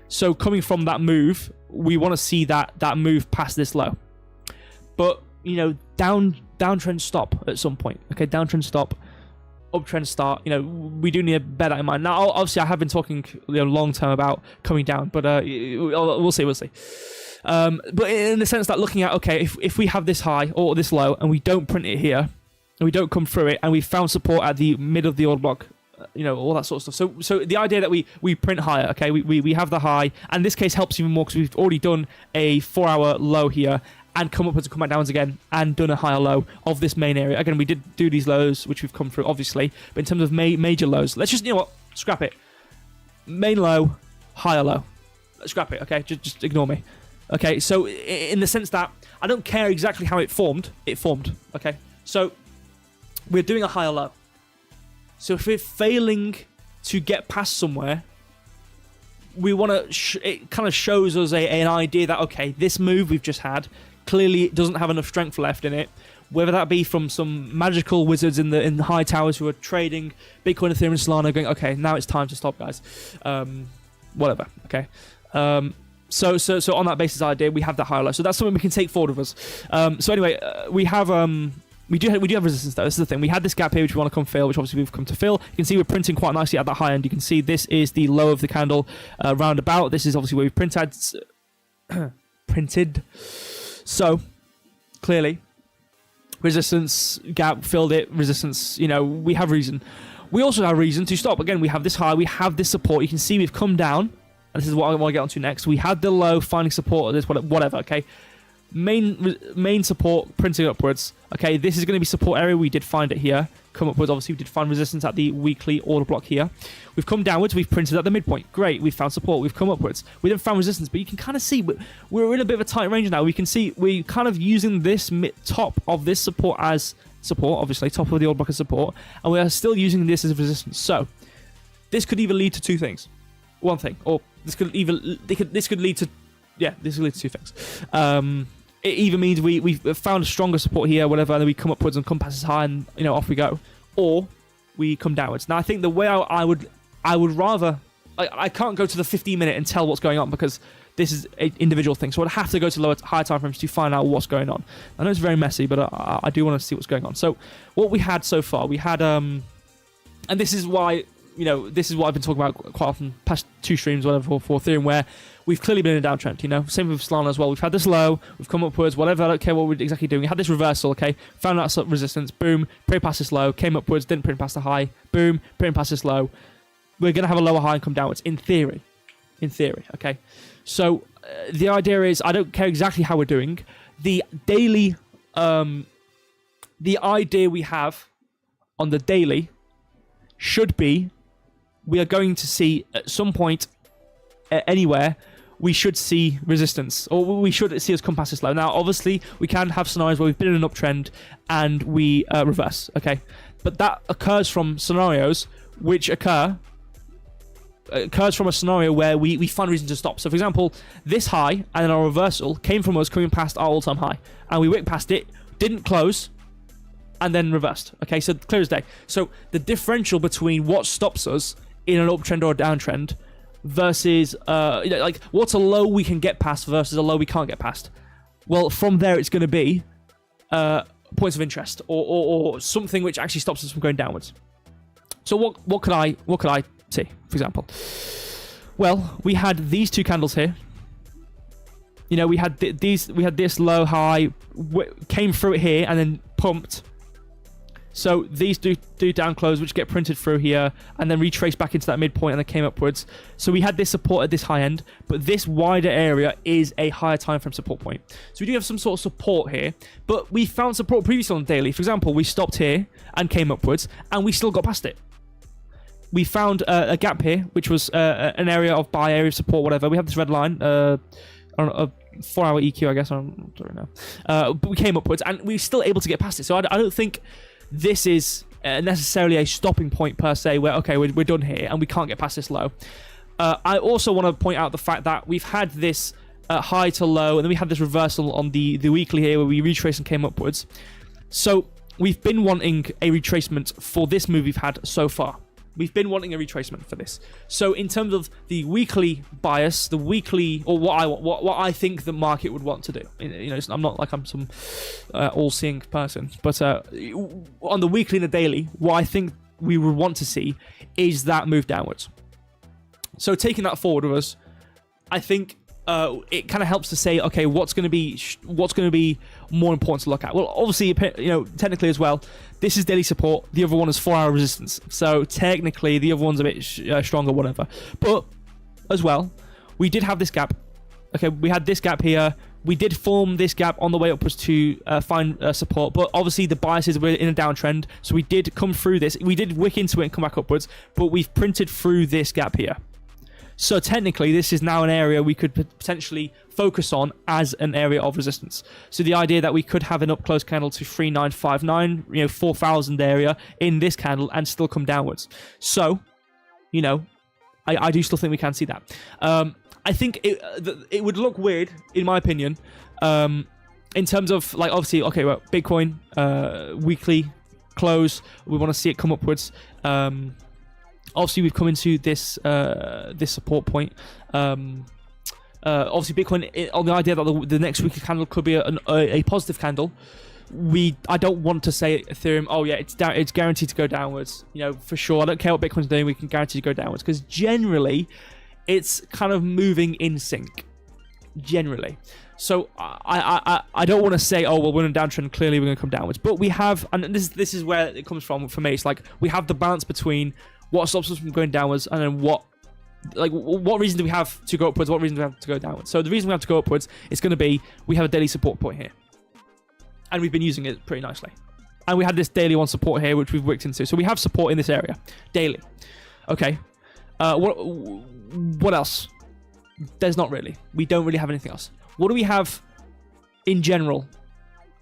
So coming from that we want to see that move past this low. But, downtrend stop at some point. Okay, downtrend stop, uptrend start. We do need to bear that in mind. Now, obviously, I have been talking long term about coming down, but we'll see. But in the sense that looking at, okay, if we have this high or this low and we don't print it here, and we don't come through it, and we found support at the mid of the order block, all that sort of stuff. So the idea that we print higher, okay, we have the high, and this case helps even more because we've already done a 4-hour low here, and come upwards and come back downwards again, and done a higher low of this main area. Again, we did do these lows, which we've come through, obviously, but in terms of major lows, let's just, scrap it. Main low, higher low. Let's scrap it, okay? Just ignore me. Okay, so in the sense that I don't care exactly how it formed, okay? So we're doing a higher low. So if we're failing to get past somewhere, we want to. It kind of shows us an idea that, okay, this move we've just had clearly doesn't have enough strength left in it. Whether that be from some magical wizards in the high towers who are trading Bitcoin, Ethereum, and Solana, going, okay, now it's time to stop, guys. Whatever. Okay. So on that basis idea, we have that higher low. So that's something we can take forward with us. So anyway, we have. We do have resistance though. This is the thing. We had this gap here which we want to come fill, which obviously we've come to fill. You can see we're printing quite nicely at that high end. You can see this is the low of the candle roundabout. This is obviously where we've printed. So clearly, resistance gap filled it. Resistance. We have reason. We also have reason to stop. Again, we have this high. We have this support. You can see we've come down. And this is what I want to get onto next. We had the low, finding support. This whatever. Okay. Main support printing upwards. Okay, this is going to be support area. We did find it here. Come upwards. Obviously, we did find resistance at the weekly order block here. We've come downwards. We've printed at the midpoint. Great. We've found support. We've come upwards. We then found resistance, but you can kind of see we're in a bit of a tight range now. We can see we're kind of using this top of this support as support. Obviously, top of the order block as support, and we are still using this as resistance. So this could either lead to two things. One thing, or this could lead to two things. It either means we've found a stronger support here, whatever, and then we come upwards and come past as high, and off we go, or we come downwards. Now, I think the way I would rather, I can't go to the 15-minute and tell what's going on because this is an individual thing. So I'd have to go to higher time frames to find out what's going on. I know it's very messy, but I do want to see what's going on. So what we had so far, we had and this is why. This is what I've been talking about quite often, past two streams, whatever, for Ethereum, where we've clearly been in a downtrend, Same with Solana as well. We've had this low, we've come upwards, whatever, I don't care what we're exactly doing. We had this reversal, okay? Found out some resistance, boom, print past this low, came upwards, didn't print past the high, boom, print past this low. We're going to have a lower high and come downwards, in theory, okay? So the idea is, I don't care exactly how we're doing. The daily, the idea we have on the daily should be, we are going to see at some point anywhere, we should see resistance, or we should see us come past this low. Now, obviously, we can have scenarios where we've been in an uptrend and we reverse, okay? But that occurs from scenarios which occurs from a scenario where we find reason to stop. So, for example, this high and then our reversal came from us coming past our all-time high, and we wicked past it, didn't close, and then reversed. Okay, so clear as day. So the differential between what stops us in an uptrend or a downtrend versus what's a low we can get past versus a low we can't get past. Well, from there it's going to be points of interest or something which actually stops us from going downwards. So what could I see, for example? Well, we had these two candles here. We had this low high came through it here and then pumped. So these do down close, which get printed through here, and then retrace back into that midpoint, and then came upwards. So we had this support at this high end, but this wider area is a higher time frame support point. So we do have some sort of support here, but we found support previously on the daily. For example, we stopped here and came upwards, and we still got past it. We found a gap here, which was an area of buy, area of support, whatever. We have this red line, a 4-hour EQ, I guess. I don't know. But we came upwards, and we were still able to get past it. So I don't think this is necessarily a stopping point per se where, okay, we're done here and we can't get past this low. I also want to point out the fact that we've had this high to low, and then we had this reversal on the weekly here where we retraced and came upwards. So we've been wanting a retracement for this move we've had so far. We've been wanting a retracement for this. So in terms of the weekly bias, the weekly, or what I think the market would want to do. I'm not like I'm some all-seeing person, but on the weekly and the daily, what I think we would want to see is that move downwards. So taking that forward with us, I think it kind of helps to say, okay, what's going to be more important to look at. Well, obviously, technically as well, this is daily support. The other one is 4-hour resistance. So technically, the other one's a bit stronger, whatever. But as well, we did have this gap. Okay, we had this gap here. We did form this gap on the way upwards to find support, but obviously the biases were in a downtrend, so we did come through this. We did wick into it and come back upwards, but we've printed through this gap here. So technically, this is now an area we could potentially focus on as an area of resistance. So the idea that we could have an up-close candle to 3959, 4,000 area in this candle and still come downwards. So, I do still think we can see that. I think it would look weird, in my opinion, in terms of, like, obviously, okay, well, Bitcoin, weekly close, we want to see it come upwards. Obviously, we've come into this this support point. Obviously, Bitcoin, on the idea that the next weekly candle could be a positive candle, I don't want to say Ethereum, oh yeah, it's guaranteed to go downwards. For sure. I don't care what Bitcoin's doing, we can guarantee to go downwards, because generally, it's kind of moving in sync, generally. So I don't want to say, oh, well, we're in a downtrend, clearly we're going to come downwards. But we have, and this is where it comes from for me. It's like we have the balance between what stops us from going downwards and then what reason do we have to go upwards, what reason do we have to go downwards. So the reason we have to go upwards is going to be we have a daily support point here. And we've been using it pretty nicely. And we had this daily one support here, which we've wicked into. So we have support in this area, daily. Okay. What else? There's not really. We don't really have anything else. What do we have in general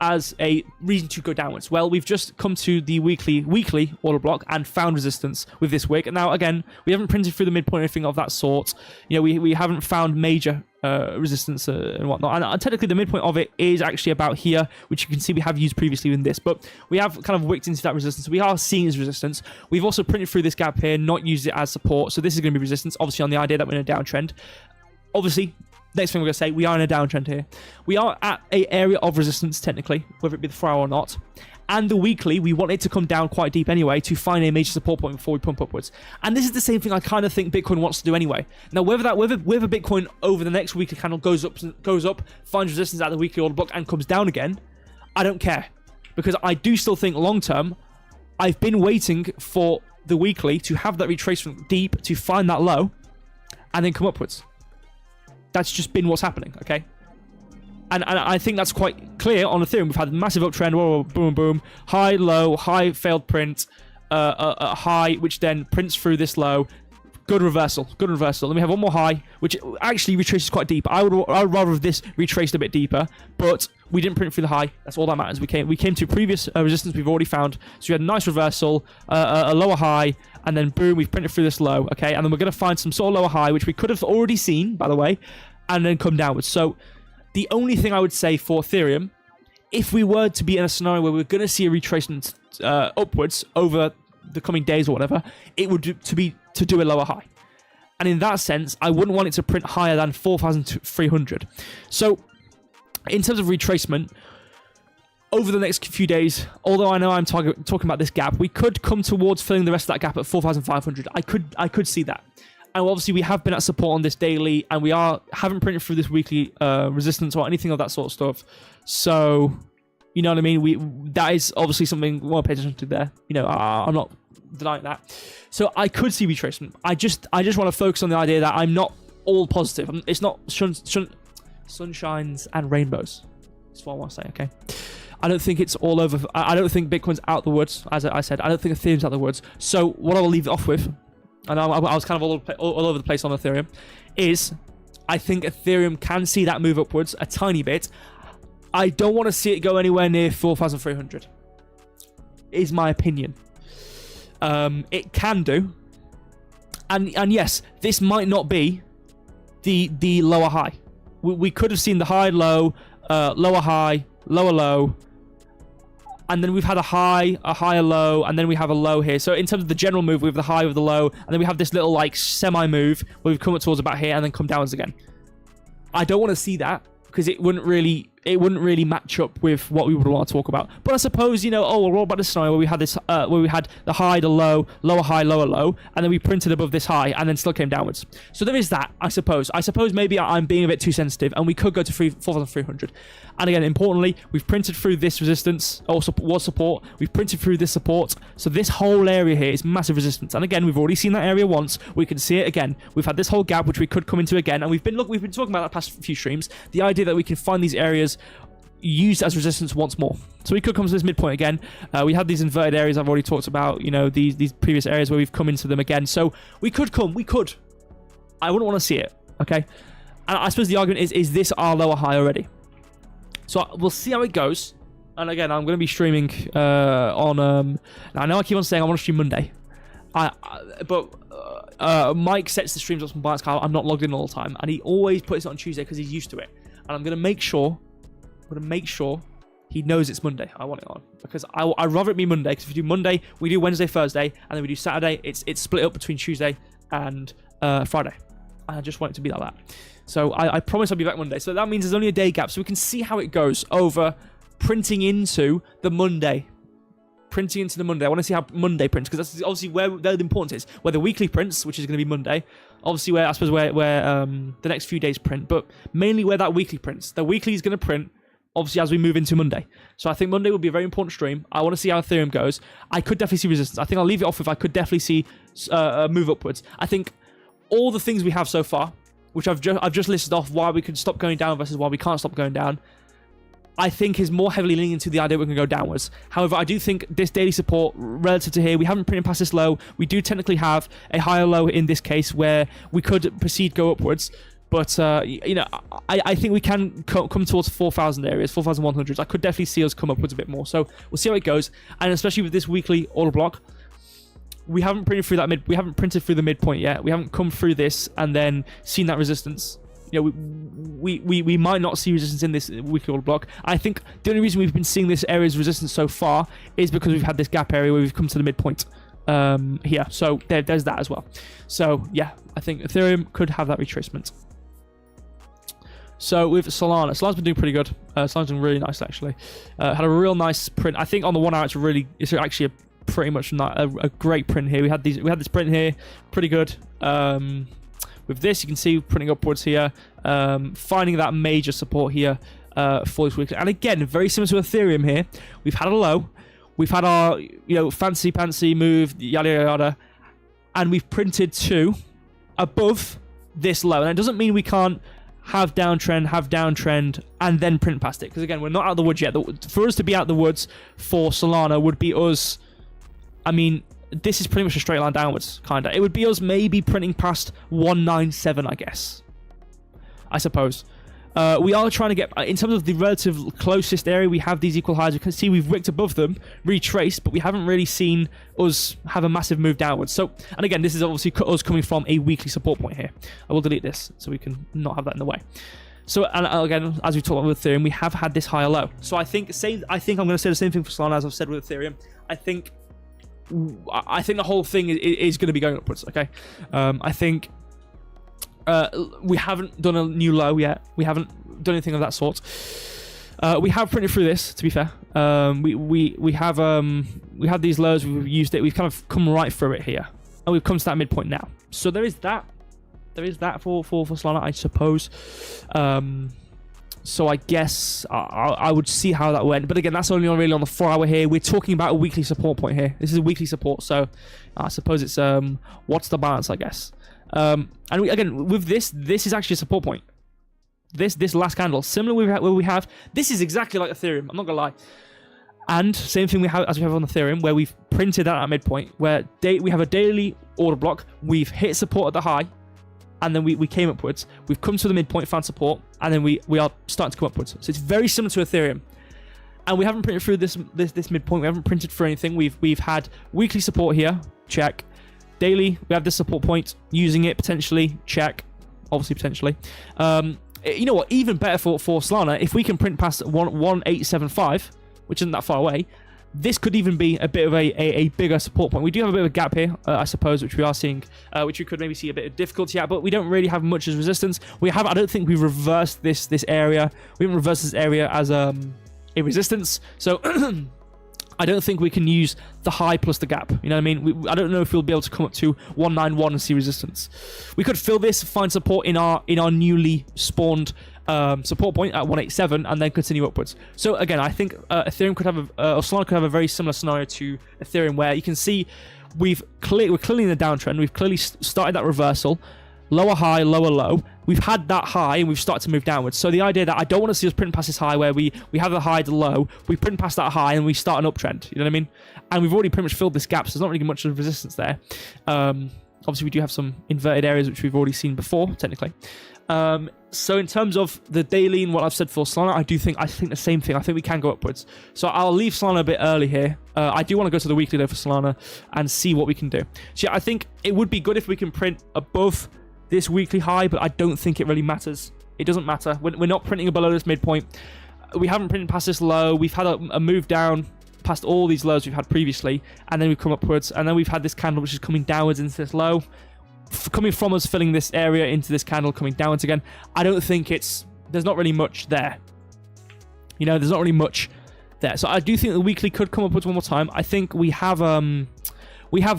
as a reason to go downwards? Well, we've just come to the weekly order block and found resistance with this wick. Now, again, we haven't printed through the midpoint or anything of that sort. We haven't found major resistance and whatnot. And technically, the midpoint of it is actually about here, which you can see we have used previously in this. But we have kind of wicked into that resistance. We are seeing as resistance. We've also printed through this gap here, not used it as support. So this is going to be resistance, obviously, on the idea that we're in a downtrend. Obviously, next thing we're going to say, we are in a downtrend here. We are at an area of resistance, technically, whether it be the 4-hour or not. And the weekly, we want it to come down quite deep anyway to find a major support point before we pump upwards. And this is the same thing I kind of think Bitcoin wants to do anyway. Now, whether Bitcoin over the next weekly candle goes up, finds resistance at the weekly order block and comes down again, I don't care. Because I do still think long-term, I've been waiting for the weekly to have that retracement deep to find that low and then come upwards. That's just been what's happening, okay? And I think that's quite clear on Ethereum. We've had a massive uptrend, whoa, boom, boom, high, low, high, failed print, a high, which then prints through this low. Good reversal. Then we have one more high, which actually retraces quite deep. I would rather have this retraced a bit deeper, but we didn't print through the high. That's all that matters. We came to previous resistance we've already found. So we had a nice reversal, a lower high, and then boom, we've printed through this low, okay? And then we're going to find some sort of lower high, which we could have already seen, by the way, and then come downwards. So the only thing I would say for Ethereum, if we were to be in a scenario where we're going to see a retracement upwards over the coming days or whatever, it would to do a lower high. And in that sense, I wouldn't want it to print higher than 4,300. So in terms of retracement, over the next few days, although I know I'm talking about this gap, we could come towards filling the rest of that gap at 4,500. I could see that. And obviously, we have been at support on this daily, and we haven't printed through this weekly resistance or anything of that sort of stuff. So, you know what I mean? That is obviously something we want to pay attention to there. I'm not denying that. So I could see retracement. I just want to focus on the idea that I'm not all positive. It's not sunshines and rainbows. That's what I want to say, okay? I don't think it's all over. I don't think Bitcoin's out the woods, as I said. I don't think Ethereum's out the woods. So what I will leave it off with, and I was kind of all over the place on Ethereum, is I think Ethereum can see that move upwards a tiny bit. I don't want to see it go anywhere near 4,300. Is my opinion. It can do. And yes, this might not be the lower high. We could have seen the high, low, lower high, lower low, and then we've had a high, a higher low, and then we have a low here. So in terms of the general move, we have the high with the low, and then we have this little like semi-move where we've come up towards about here and then come downwards again. I don't want to see that because it wouldn't really it wouldn't really match up with what we would want to talk about. But I suppose, you know, oh, we're all about this scenario where we had this, where we had the high, the low, lower high, lower low, and then we printed above this high, and then still came downwards. So there is that, I suppose. I suppose maybe I'm being a bit too sensitive, and we could go to 4,300. And again, importantly, we've printed through this resistance, or was support. We've printed through this support. So this whole area here is massive resistance. And again, we've already seen that area once. We can see it again. We've had this whole gap, which we could come into again, and we've been talking about that past few streams. The idea that we can find these areas used as resistance once more. So we could come to this midpoint again. We had these inverted areas I've already talked about, you know, these previous areas where we've come into them again. So we could. I wouldn't want to see it, okay? And I suppose the argument is this our lower high already? So we'll see how it goes. And again, I'm going to be streaming on... now, I know I keep on saying I want to stream Monday. But Mike sets the streams up from Bites Kyle. I'm not logged in all the time. And he always puts it on Tuesday because he's used to it. And I'm going to make sure he knows it's Monday. I want it on. Because I'd rather it be Monday. Because if we do Monday, we do Wednesday, Thursday. And then we do Saturday. It's split up between Tuesday and Friday. And I just want it to be like that. So I promise I'll be back Monday. So that means there's only a day gap. So we can see how it goes over printing into the Monday. I want to see how Monday prints, because that's obviously where the importance is. Where the weekly prints, which is going to be Monday. Obviously, where the next few days print, but mainly where that weekly prints. The weekly is going to print, obviously, as we move into Monday. So I think Monday will be a very important stream. I want to see how Ethereum goes. I could definitely see resistance. I think I'll leave it off with I could definitely see move upwards. I think all the things we have so far, which I've just listed off, why we could stop going down versus why we can't stop going down, I think is more heavily leaning into the idea we're going to go downwards. However, I do think this daily support relative to here, we haven't printed past this low. We do technically have a higher low in this case where we could proceed go upwards. But, you know, I think we can come towards 4,000 areas, 4,100s. I could definitely see us come upwards a bit more. So we'll see how it goes. And especially with this weekly order block, we haven't printed through that we haven't printed through the midpoint yet. We haven't come through this and then seen that resistance. You know, we might not see resistance in this weekly order block. I think the only reason we've been seeing this area's resistance so far is because we've had this gap area where we've come to the midpoint here. So there's that as well. So yeah, I think Ethereum could have that retracement. So with Solana's been doing pretty good. Solana's doing really nice actually. Had a real nice print. I think on the 1 hour it's actually pretty much a great print here. We had this print here, pretty good. With this, you can see printing upwards here, finding that major support here for this week. And again, very similar to Ethereum here. We've had a low, we've had our fancy pantsy move, yada yada yada, and we've printed to above this low. And it doesn't mean we can't have downtrend, and then print past it. Because again, we're not out of the woods yet. For us to be out of the woods for Solana would be us. I mean, this is pretty much a straight line downwards, kind of. It would be us maybe printing past 197, I guess. I suppose. We are trying to get, in terms of the relative closest area, we have these equal highs. You can see we've wicked above them, retraced, but we haven't really seen us have a massive move downwards. So, and again, this is obviously us coming from a weekly support point here. I will delete this so we can not have that in the way. So, and again, as we talked about with Ethereum, we have had this higher low. So I think I'm going to say the same thing for Solana as I've said with Ethereum. I think the whole thing is going to be going upwards, okay? I think we haven't done a new low yet. We haven't done anything of that sort. We have printed through this, to be fair. We have these lows, we've used it, we've kind of come right through it here. And we've come to that midpoint now. So there is that. There is that for Solana, I suppose. So I guess I would see how that went. But again, that's only really on the 4 hour here. We're talking about a weekly support point here. This is a weekly support. So I suppose it's what's the balance, I guess. And again, with this is actually a support point. This last candle, similar where we have, this is exactly like Ethereum. I'm not gonna lie. And same thing we have on Ethereum, where we've printed at midpoint, where we have a daily order block. We've hit support at the high. And then we came upwards. We've come to the midpoint, found support, and then we are starting to come upwards. So it's very similar to Ethereum. And we haven't printed through this midpoint. We haven't printed for anything. We've had weekly support here, check. Daily, we have this support point, using it potentially, check. Obviously, potentially. You know what? Even better for Solana, if we can print past 1875, which isn't that far away, this could even be a bit of a bigger support point. We do have a bit of a gap here, I suppose, which we are seeing, which we could maybe see a bit of difficulty at, but we don't really have much as resistance. I don't think we've reversed this area. We haven't reversed this area as a resistance, so I don't think we can use the high plus the gap. You know what I mean? I don't know if we'll be able to come up to 191 and see resistance. We could fill this, find support in our newly spawned support point at 187, and then continue upwards. So again, I think Ethereum could have or Solana could have a very similar scenario to Ethereum, where you can see we're clearly in the downtrend. We've clearly started that reversal. Lower high, lower low. We've had that high and we've started to move downwards. So the idea that I don't want to see us print past this high where we have the high to low, we print past that high and we start an uptrend. You know what I mean? And we've already pretty much filled this gap, so there's not really much of resistance there. Obviously, we do have some inverted areas which we've already seen before, technically. So in terms of the daily and what I've said for Solana, I think the same thing. I think we can go upwards. So I'll leave Solana a bit early here. I do want to go to the weekly though for Solana and see what we can do. So yeah, I think it would be good if we can print above this weekly high, but I don't think it really matters. It doesn't matter. We're not printing below this midpoint. We haven't printed past this low. We've had a move down past all these lows we've had previously, and then we've come upwards, and then we've had this candle which is coming downwards into this low, coming from us, filling this area into this candle, coming downwards again. I don't think there's not really much there. You know, there's not really much there. So I do think the weekly could come upwards one more time. I think we have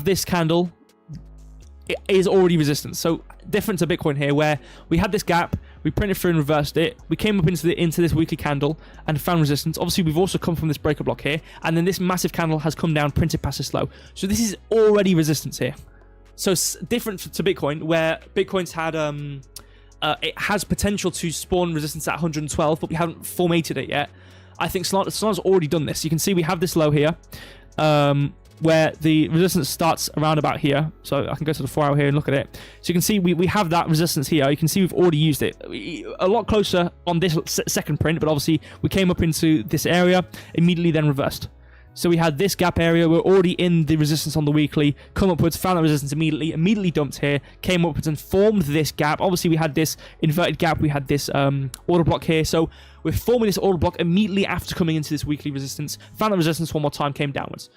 this candle. It is already resistance. So different to Bitcoin here, where we had this gap, we printed through and reversed it. We came up into this weekly candle and found resistance. Obviously, we've also come from this breaker block here, and then this massive candle has come down, printed past this low. So this is already resistance here. So different to Bitcoin, where Bitcoin's had it has potential to spawn resistance at 112, but we haven't formatted it yet. I think Solana's already done this. You can see we have this low here, where the resistance starts around about here. So I can go to the 4 hour here and look at it. So you can see we have that resistance here. You can see we've already used it. A lot closer on this second print, but obviously we came up into this area, immediately then reversed. So we had this gap area. We're already in the resistance on the weekly. Come upwards, found that resistance immediately dumped here, came upwards and formed this gap. Obviously, we had this inverted gap. We had this order block here. So we're forming this order block immediately after coming into this weekly resistance. Found the resistance one more time, came downwards.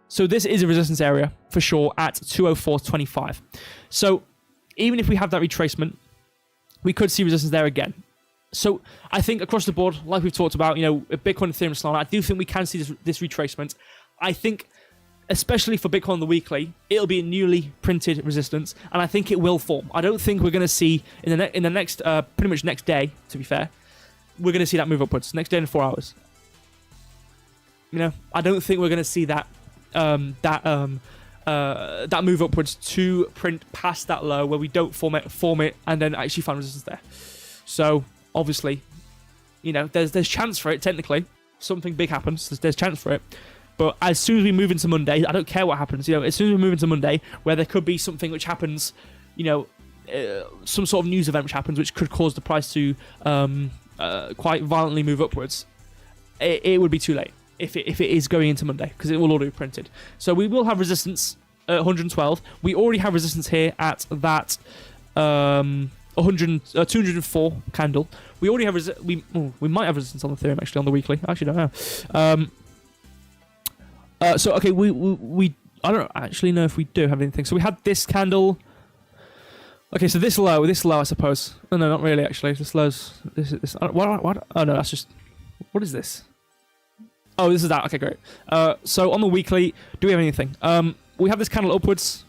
So this is a resistance area for sure at 204.25. So even if we have that retracement, we could see resistance there again. So I think across the board, like we've talked about, you know, Bitcoin, Ethereum, Solana, I do think we can see this retracement. I think, especially for Bitcoin on the weekly, it'll be a newly printed resistance, and I think it will form. I don't think we're going to see in the next, pretty much next day, to be fair, we're going to see that move upwards. Next day in 4 hours. You know, I don't think we're going to see that that move upwards to print past that low where we don't form it, and then actually find resistance there. So obviously, you know, there's chance for it. Technically, something big happens. There's chance for it. But as soon as we move into Monday, I don't care what happens. You know, as soon as we move into Monday, where there could be something which happens, you know, some sort of news event which happens, which could cause the price to quite violently move upwards, it would be too late if it is going into Monday, because it will already be printed. So we will have resistance at 112. We already have resistance here at that 204 candle. We already have we might have resistance on Ethereum actually on the weekly. I actually don't know. So okay, we I don't actually know if we do have anything. So we had this candle. Okay, so this low, I suppose. No, not really actually. This low's this. What? Oh no, that's just. What is this? Oh, this is that. Okay, great. So on the weekly, do we have anything? We have this candle upwards,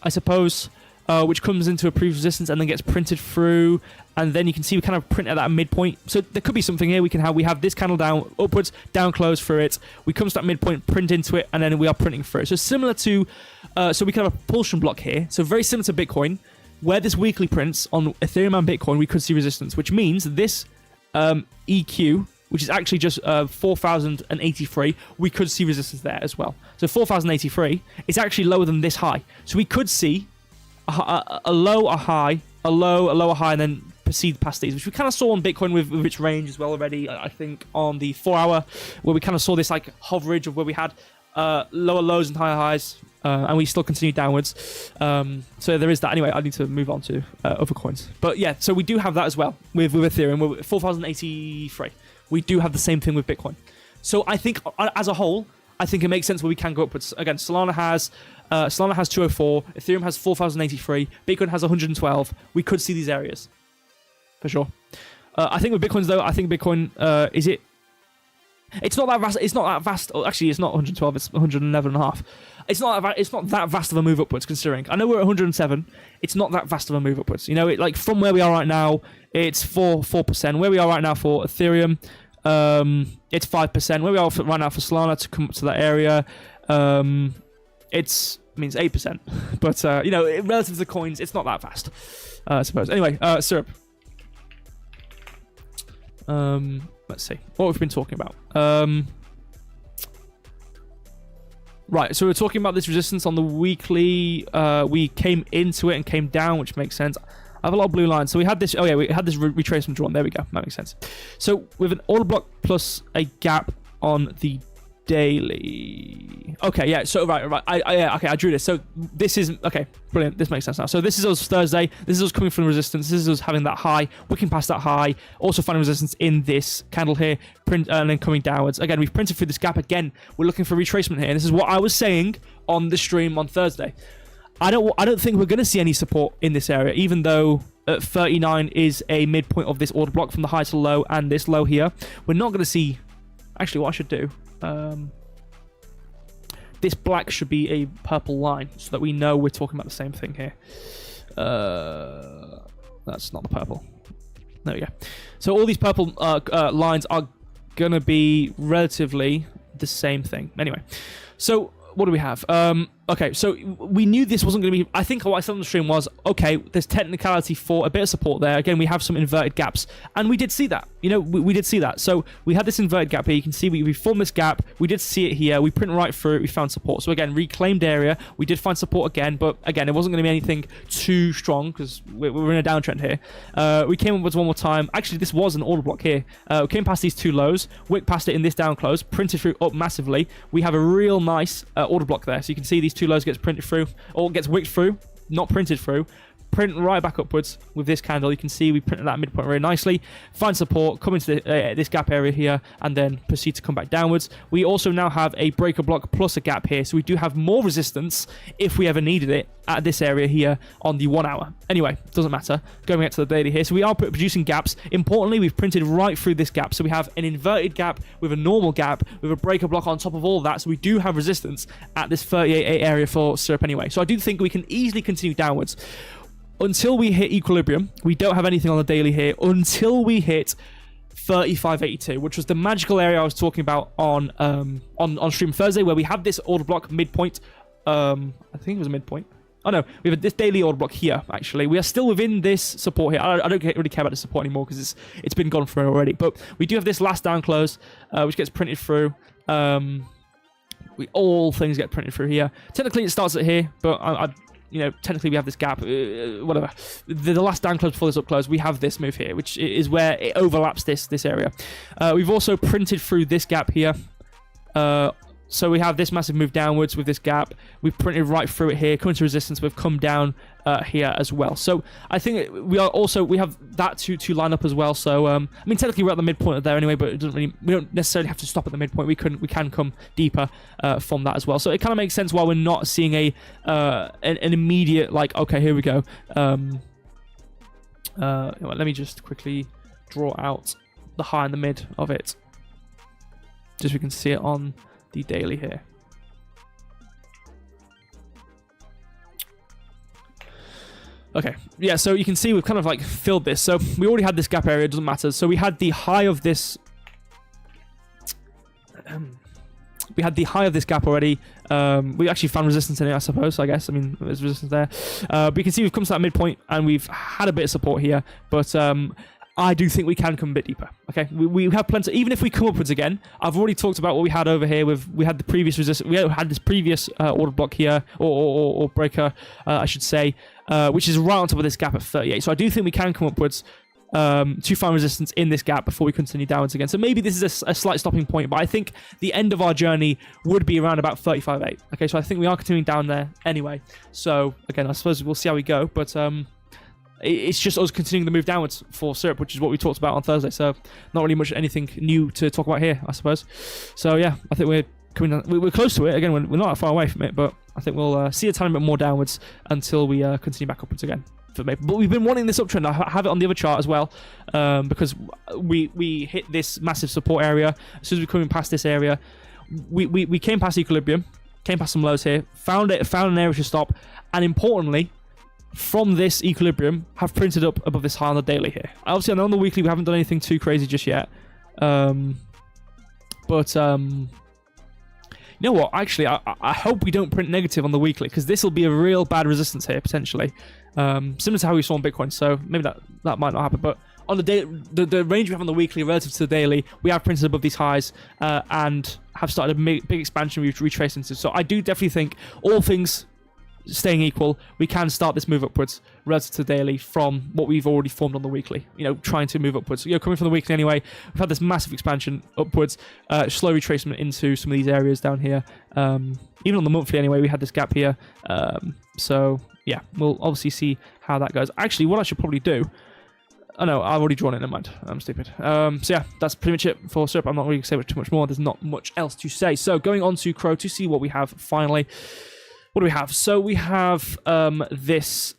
I suppose, which comes into a previous resistance and then gets printed through, and then you can see we kind of print at that midpoint. So there could be something here. We have this candle down, upwards, down close through it. We come to that midpoint, print into it, and then we are printing through it. So similar to, so we can have a propulsion block here. So very similar to Bitcoin, where this weekly prints on Ethereum and Bitcoin, we could see resistance, which means this EQ, which is actually just 4,083, we could see resistance there as well. So 4,083 is actually lower than this high. So we could see a low, a high, a low, a lower high, and then proceed past these, which we kind of saw on Bitcoin with its range as well already, I think, on the 4 hour, where we kind of saw this like hoverage of where we had lower lows and higher highs, and we still continue downwards. So there is that. Anyway, I need to move on to other coins. But yeah, so we do have that as well with Ethereum. We're 4,083. We do have the same thing with Bitcoin. So I think as a whole, I think it makes sense where we can go upwards. Again, Solana has 204, Ethereum has 4,083, Bitcoin has 112. We could see these areas for sure. I think with Bitcoins though, I think Bitcoin is it. It's not that vast. It's not that vast. Actually, it's not 112. It's 111 and a half. It's not that vast of a move upwards. Considering I know we're at 107. It's not that vast of a move upwards. You know, like from where we are right now, it's 4%. Where we are right now for Ethereum, it's 5%. Where we are right now for Solana to come up to that area, it means 8%. But you know, relative to the coins, it's not that fast. I suppose. Anyway, Syrup. Let's see what we've been talking about. Right, so we're talking about this resistance on the weekly. We came into it and came down, which makes sense. I have a lot of blue lines. So we had this. Oh yeah, we had this retracement drawn. There we go. That makes sense. So with an order block plus a gap on the daily. Okay, yeah. So right. Okay, I drew this. So this is okay. Brilliant. This makes sense now. So this is us Thursday. This is us coming from resistance. This is us having that high, wicking past that high. Also finding resistance in this candle here, print and then coming downwards. Again, we've printed through this gap. Again, we're looking for retracement here. And this is what I was saying on the stream on Thursday. I don't think we're going to see any support in this area, even though 39 is a midpoint of this order block from the high to low and this low here. We're not going to see. Actually, what I should do. This black should be a purple line so that we know we're talking about the same thing here. That's not the purple. There we go. So all these purple lines are going to be relatively the same thing. Anyway, so what do we have? Okay, so we knew this wasn't going to be... I think what I said on the stream was, okay, there's technicality for a bit of support there. Again, we have some inverted gaps, and we did see that. You know, we did see that. So we had this inverted gap here. You can see we formed this gap. We did see it here. We print right through it. We found support. So again, reclaimed area. We did find support again, but again, it wasn't going to be anything too strong because we're in a downtrend here. We came upwards one more time. Actually, this was an order block here. We came past these two lows, wicked past it in this down close, printed through up massively. We have a real nice order block there. So you can see these two lows gets printed through, or gets wicked through, not printed through. Print right back upwards with this candle. You can see we printed that midpoint very nicely. Find support, come into this gap area here, and then proceed to come back downwards. We also now have a breaker block plus a gap here, so we do have more resistance if we ever needed it at this area here on the 1 hour. Anyway, doesn't matter. Going back to the daily here, so we are producing gaps. Importantly, we've printed right through this gap, so we have an inverted gap with a normal gap with a breaker block on top of all of that, so we do have resistance at this 38.8 area for Syrup anyway. So I do think we can easily continue downwards. Until we hit equilibrium, we don't have anything on the daily here until we hit 35.82, which was the magical area I was talking about on stream Thursday, where we have this order block midpoint. I think it was a midpoint. Oh no, we have this daily order block here. Actually, we are still within this support here. I don't really care about the support anymore because it's been gone through already. But we do have this last down close, which gets printed through. All things get printed through here. Technically, it starts at here, but you know, technically we have this gap, whatever. The last down close before this up close, we have this move here, which is where it overlaps this area. We've also printed through this gap here. So we have this massive move downwards with this gap. We've printed right through it here, coming to resistance. We've come down here as well. So I think we have that to line up as well. So I mean, technically we're at the midpoint there anyway, but it doesn't really. We don't necessarily have to stop at the midpoint. We can come deeper from that as well. So it kind of makes sense why we're not seeing an immediate like, okay, here we go. Let me just quickly draw out the high and the mid of it, just so we can see it on the daily here. Okay, yeah, so you can see we've kind of like filled this. So we already had this gap area, it doesn't matter. So we had the high of this gap already. We actually found resistance in it, I suppose. I guess. I mean, there's resistance there. But you can see we've come to that midpoint and we've had a bit of support here. But I do think we can come a bit deeper. Okay, we have plenty. Even if we come upwards again, I've already talked about what we had over here. We had the previous resistance. We had this previous order block here, or breaker, I should say, which is right on top of this gap at 38. So I do think we can come upwards to find resistance in this gap before we continue downwards again. So maybe this is a slight stopping point, but I think the end of our journey would be around about 35.8. Okay, so I think we are continuing down there anyway. So again, I suppose we'll see how we go, but it's just us continuing the move downwards for Syrup, which is what we talked about on Thursday. So not really much anything new to talk about here, I suppose. So yeah, I think we're coming down. We're close to it. Again, we're not that far away from it, but I think we'll see a tiny bit more downwards until we continue back upwards again. But we've been wanting this uptrend. I have it on the other chart as well, because we hit this massive support area. As soon as we're coming past this area, we came past equilibrium, came past some lows here, found an area to stop, and importantly, from this equilibrium, have printed up above this high on the daily here. Obviously, I know on the weekly we haven't done anything too crazy just yet, but you know what? Actually, I hope we don't print negative on the weekly, because this will be a real bad resistance here potentially, similar to how we saw on Bitcoin. So maybe that might not happen, but on the day, the range we have on the weekly relative to the daily, we have printed above these highs and have started a big expansion we've retraced into. So I do definitely think, all things staying equal, we can start this move upwards relative to the daily from what we've already formed on the weekly. You know, trying to move upwards. You know, coming from the weekly anyway, we've had this massive expansion upwards, slow retracement into some of these areas down here. Even on the monthly anyway, we had this gap here. So yeah, we'll obviously see how that goes. Actually, what I should probably do. Oh no, I've already drawn it, never mind. I'm stupid. So yeah, that's pretty much it for SERP. I'm not really going to say too much more. There's not much else to say. So going on to CRO to see what we have finally. What do we have? So we have this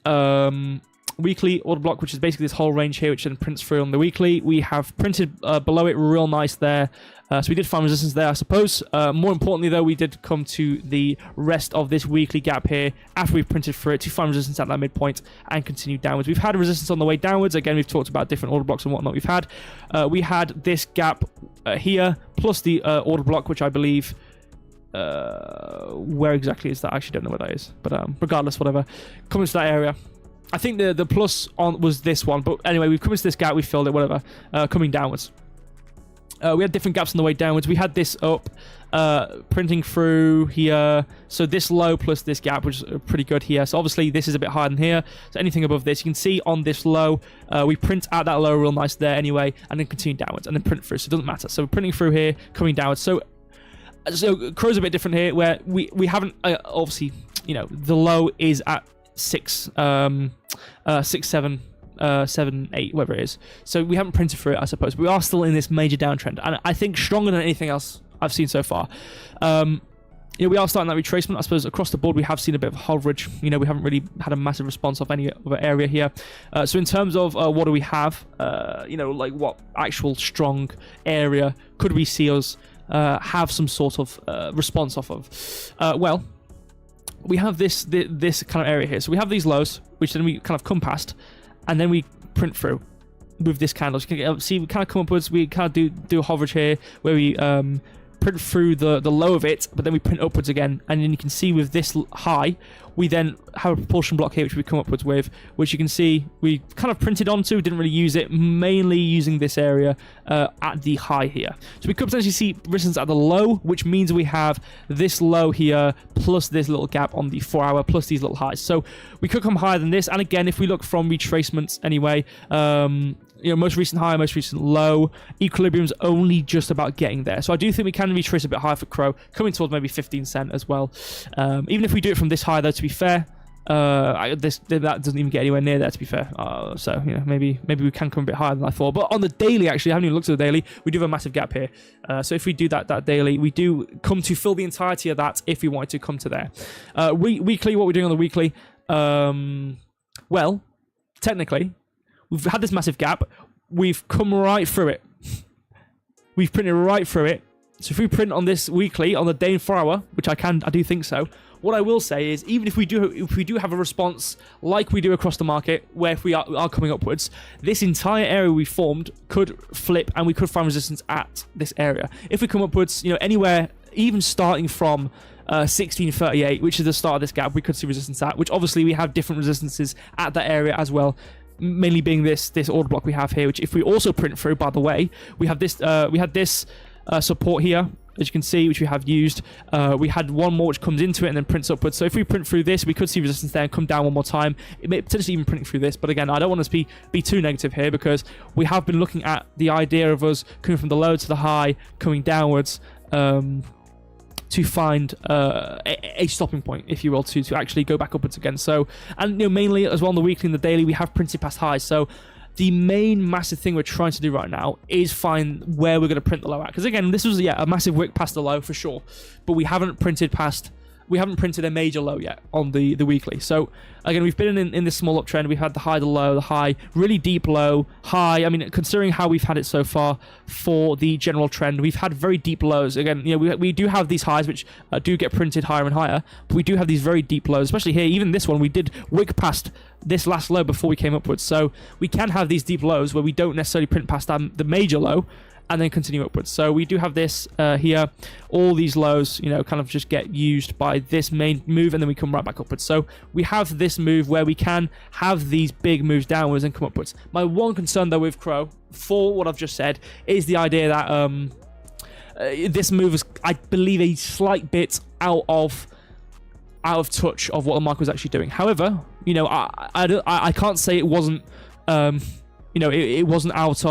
weekly order block, which is basically this whole range here, which then prints through on the weekly. We have printed below it real nice there. So we did find resistance there, I suppose. More importantly, though, we did come to the rest of this weekly gap here after we've printed through it to find resistance at that midpoint and continue downwards. We've had a resistance on the way downwards. Again, we've talked about different order blocks and whatnot we've had. We had this gap here, plus the order block, which I believe... where exactly is that? I actually don't know where that is, but regardless, whatever, coming to that area. I think the plus on was this one, but anyway, we've come into this gap, we filled it, whatever. Coming downwards, we had different gaps on the way downwards. We had this up printing through here, so this low plus this gap, which is pretty good here. So obviously this is a bit higher than here, so anything above this, you can see on this low, we print out that low real nice there anyway, and then continue downwards and then print through, so it doesn't matter. So we're printing through here, coming downwards. So CRO's a bit different here, where we haven't obviously, you know, the low is at 6, 7, 7, 8, whatever it is. So we haven't printed through it, I suppose. But we are still in this major downtrend, and I think stronger than anything else I've seen so far. You know, we are starting that retracement. I suppose across the board we have seen a bit of hoverage. You know, we haven't really had a massive response off any other area here. So in terms of what do we have, you know, like what actual strong area could we see us have some sort of response off of? Well, we have this kind of area here. So we have these lows, which then we kind of come past, and then we print through with this candle. So you can see we kind of come upwards. We kind of do a hoverage here, where we print through the low of it, but then we print upwards again. And then you can see with this high, we then have a propulsion block here, which we come upwards with, which you can see we kind of printed onto, didn't really use it, mainly using this area at the high here. So we could potentially see resistance at the low, which means we have this low here, plus this little gap on the 4 hour, plus these little highs. So we could come higher than this. And again, if we look from retracements anyway, you know, most recent high, most recent low, equilibrium's only just about getting there. So I do think we can retrace a bit higher for CRO, coming towards maybe 15 cent as well. Even if we do it from this high, though, to be fair, that doesn't even get anywhere near there, to be fair. So, you know, maybe we can come a bit higher than I thought. But on the daily, actually, I haven't even looked at the daily. We do have a massive gap here. So if we do that daily, we do come to fill the entirety of that if we wanted to come to there. Weekly, what we're doing on the weekly, well, technically, we've had this massive gap. We've come right through it. We've printed right through it. So if we print on this weekly, on the day and 4 hour, which I do think so, what I will say is, even if we do have a response like we do across the market, where if we are coming upwards, this entire area we formed could flip and we could find resistance at this area. If we come upwards, you know, anywhere, even starting from 1638, which is the start of this gap, we could see resistance at, which obviously we have different resistances at that area as well. Mainly being this order block we have here, which if we also print through, by the way, we have this support here, as you can see, which we have used. We had one more which comes into it and then prints upwards. So if we print through this, we could see resistance there and come down one more time. It may potentially even print through this, but again, I don't want us to be too negative here, because we have been looking at the idea of us coming from the low to the high, coming downwards, to find a stopping point, if you will, to actually go back upwards again. So, and you know, mainly as well on the weekly and the daily, we have printed past highs. So the main massive thing we're trying to do right now is find where we're going to print the low at. Because again, this was a massive wick past the low for sure, but we haven't printed a major low yet on the weekly. So again, we've been in this small uptrend. We've had the high, the low, the high, really deep low, high. I mean, considering how we've had it so far for the general trend, we've had very deep lows. Again, we do have these highs which do get printed higher and higher, but we do have these very deep lows, especially here. Even this one, we did wick past this last low before we came upwards. So we can have these deep lows where we don't necessarily print past the major low and then continue upwards. So we do have this here. All these lows, kind of just get used by this main move, and then we come right back upwards. So we have this move where we can have these big moves downwards and come upwards. My one concern, though, with CRO, for what I've just said, is the idea that this move is, I believe, a slight bit out of touch of what the market was actually doing. However, I can't say it wasn't, it wasn't out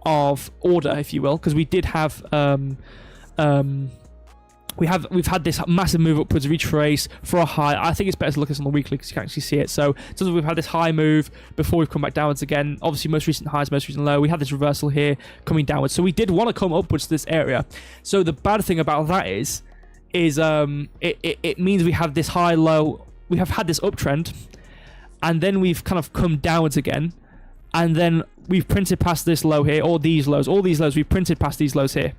of order, if you will, because we did have we've had this massive move upwards, retrace for a high. I think it's better to look at this on the weekly because you can actually see it. So we've had this high move before we've come back downwards again. Obviously, most recent highs, most recent low. We had this reversal here coming downwards. So we did want to come upwards to this area. So the bad thing about that is it means we have this high low. We have had this uptrend, and then we've kind of come downwards again, and then we've printed past this low here, all these lows, we've printed past these lows here,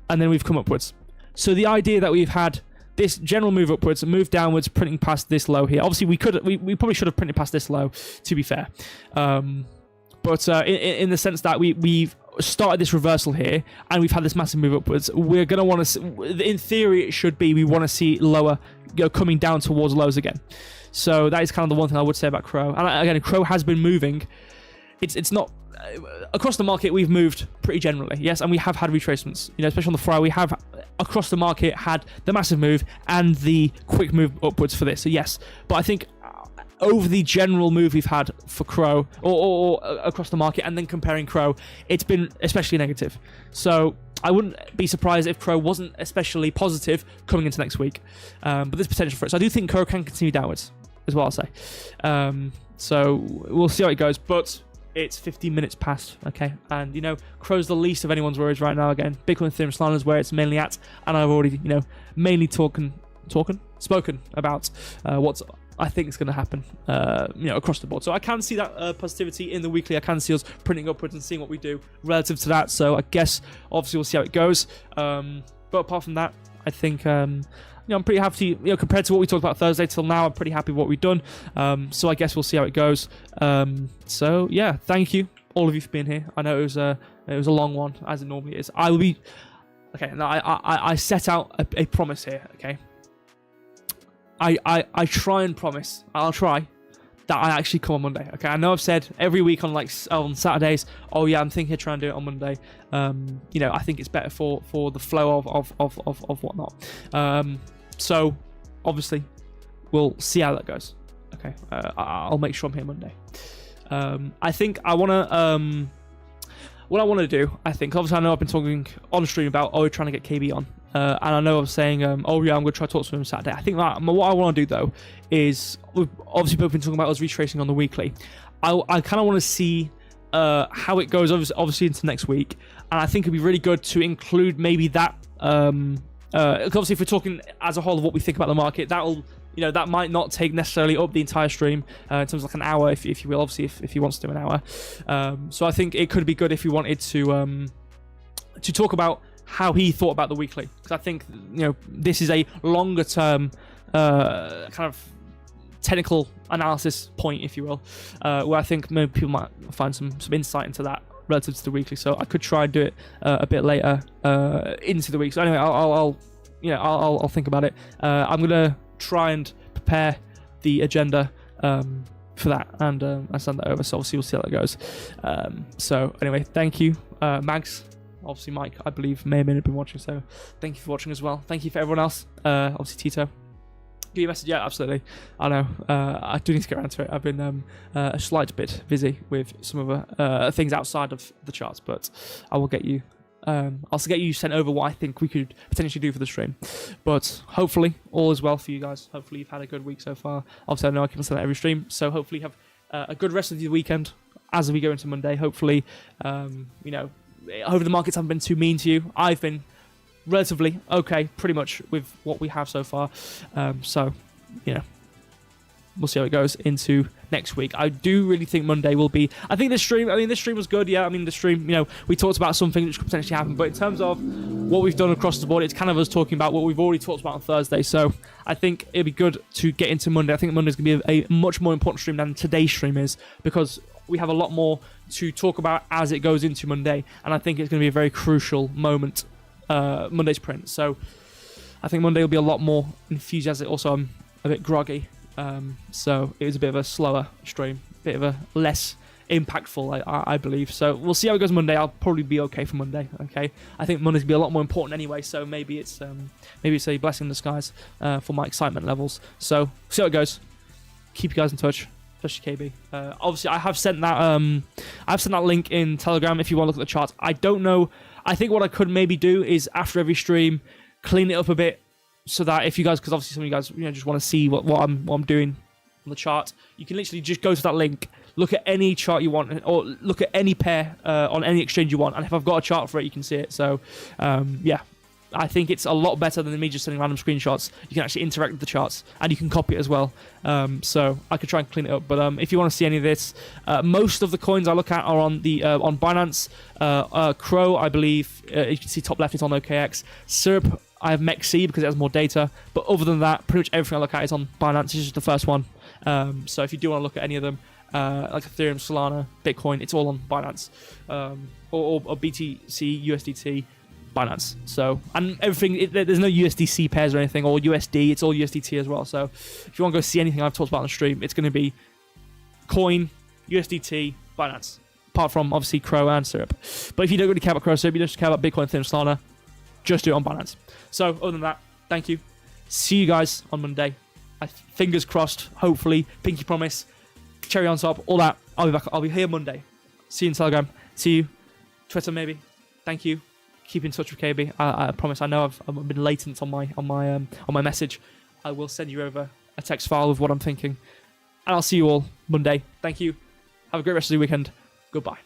and then we've come upwards. So the idea that we've had this general move upwards, move downwards, printing past this low here. Obviously, we probably should have printed past this low, to be fair. But in the sense that we've started this reversal here, and we've had this massive move upwards, we're going to want to, in theory, it should be, we want to see lower, coming down towards lows again. So that is kind of the one thing I would say about CRO. And again, CRO has been moving. It's not across the market. We've moved pretty generally, yes, and we have had retracements. Especially on the Friday, we have across the market had the massive move and the quick move upwards for this. So yes, but I think over the general move we've had for CRO or across the market, and then comparing CRO, it's been especially negative. So I wouldn't be surprised if CRO wasn't especially positive coming into next week. But there's potential for it. So I do think CRO can continue downwards, is what I'll say. So we'll see how it goes. But it's 15 minutes past, okay? And, CRO's the least of anyone's worries right now. Again, Bitcoin Ethereum Solana is where it's mainly at. And I've already, mainly spoken about what's I think is going to happen, across the board. So I can see that positivity in the weekly. I can see us printing upwards and seeing what we do relative to that. So I guess, obviously, we'll see how it goes. But apart from that, I think... I'm pretty happy to, compared to what we talked about Thursday till now, I'm pretty happy with what we've done. So I guess we'll see how it goes. So yeah, thank you all of you for being here. I know it was a long one, as it normally is. I will be okay. Now I set out a promise here. Okay, I try and promise. I'll try that I actually come on Monday. Okay, I know I've said every week on on Saturdays, oh yeah, I'm thinking of trying to do it on Monday. I think it's better for the flow of whatnot. So obviously we'll see how that goes. Okay, I'll make sure I'm here Monday. I think I want to what I want to do, I think, obviously I know I've been talking on stream about trying to get KB on, and I know I'm saying oh yeah, I'm going to try to talk to him Saturday. I think that what I want to do though is, we've obviously both been talking about us retracing on the weekly. I kind of want to see how it goes obviously into next week, and I think it'd be really good to include maybe that obviously if we're talking as a whole of what we think about the market, that'll that might not take necessarily up the entire stream in terms of like an hour, if you will, obviously if he wants to do an hour. So I think it could be good if we wanted to talk about how he thought about the weekly, because I think this is a longer term kind of technical analysis point, if you will, where I think maybe people might find some insight into that relative to the weekly. So I could try and do it a bit later into the week. So anyway, I'll think about it. I'm gonna try and prepare the agenda for that, and I send that over. So obviously we'll see how that goes. So anyway, thank you, Mags. Obviously Mike, I believe, may have been watching. So thank you for watching as well. Thank you for everyone else. Obviously Tito. Give you a message? Yeah, absolutely. I know. I do need to get around to it. I've been a slight bit busy with some of things outside of the charts, but I will get you. I'll get you sent over what I think we could potentially do for the stream. But hopefully all is well for you guys. Hopefully you've had a good week so far. Obviously I know I can say that every stream, so hopefully you have a good rest of the weekend. as we go into Monday. Hopefully, you know, hopefully the markets haven't been too mean to you. I've been relatively okay, pretty much, with what we have so far. So, you know, we'll see how it goes into next week. I do really think Monday will be... this stream was good, yeah. I mean, the stream, you know, we talked about something which could potentially happen, but in terms of what we've done across the board, it's kind of us talking about what we've already talked about on Thursday. So I think it'd be good to get into Monday. I think Monday's going to be a much more important stream than today's stream is, because we have a lot more to talk about as it goes into Monday, and I think it's going to be a very crucial moment, Monday's print. So I think Monday will be a lot more enthusiastic. Also, I'm a bit groggy, so it was a bit of a slower stream, a bit of a less impactful, I believe. So we'll see how it goes Monday. I'll probably be okay for Monday. Okay, I think Monday's gonna be a lot more important anyway. So maybe it's a blessing in disguise for my excitement levels. So see how it goes. Keep you guys in touch, especially KB. Obviously, I have sent that link in Telegram if you want to look at the charts. I don't know. I think what I could maybe do is after every stream, clean it up a bit, so that if you guys, because obviously some of you guys, you know, just want to see what I'm doing on the chart, you can literally just go to that link, look at any chart you want, or look at any pair on any exchange you want, and if I've got a chart for it, you can see it. So yeah, I think it's a lot better than me just sending random screenshots. You can actually interact with the charts, and you can copy it as well. So I could try and clean it up. But if you want to see any of this, most of the coins I look at are on the on Binance. CRO, I believe, you can see top left, it's on OKX. Syrup, I have MEXC because it has more data. But other than that, pretty much everything I look at is on Binance. This is just the first one. So if you do want to look at any of them, like Ethereum, Solana, Bitcoin, it's all on Binance. Or BTC, USDT, Binance. So, and everything, there's no USDC pairs or anything, or USD, it's all USDT as well. So if you want to go see anything I've talked about on the stream, it's going to be Coin, USDT, Binance. Apart from, obviously, CRO and Syrup. But if you don't really care about CRO, Syrup, you just care about Bitcoin, Ethereum, Solana, just do it on Binance. So, other than that, thank you. See you guys on Monday. Fingers crossed, hopefully. Pinky promise. Cherry on top. All that. I'll be back. I'll be here Monday. See you in Telegram. See you. Twitter, maybe. Thank you. Keep in touch with KB. I promise. I know I've been latent on my message. I will send you over a text file with what I'm thinking. And I'll see you all Monday. Thank you. Have a great rest of the weekend. Goodbye.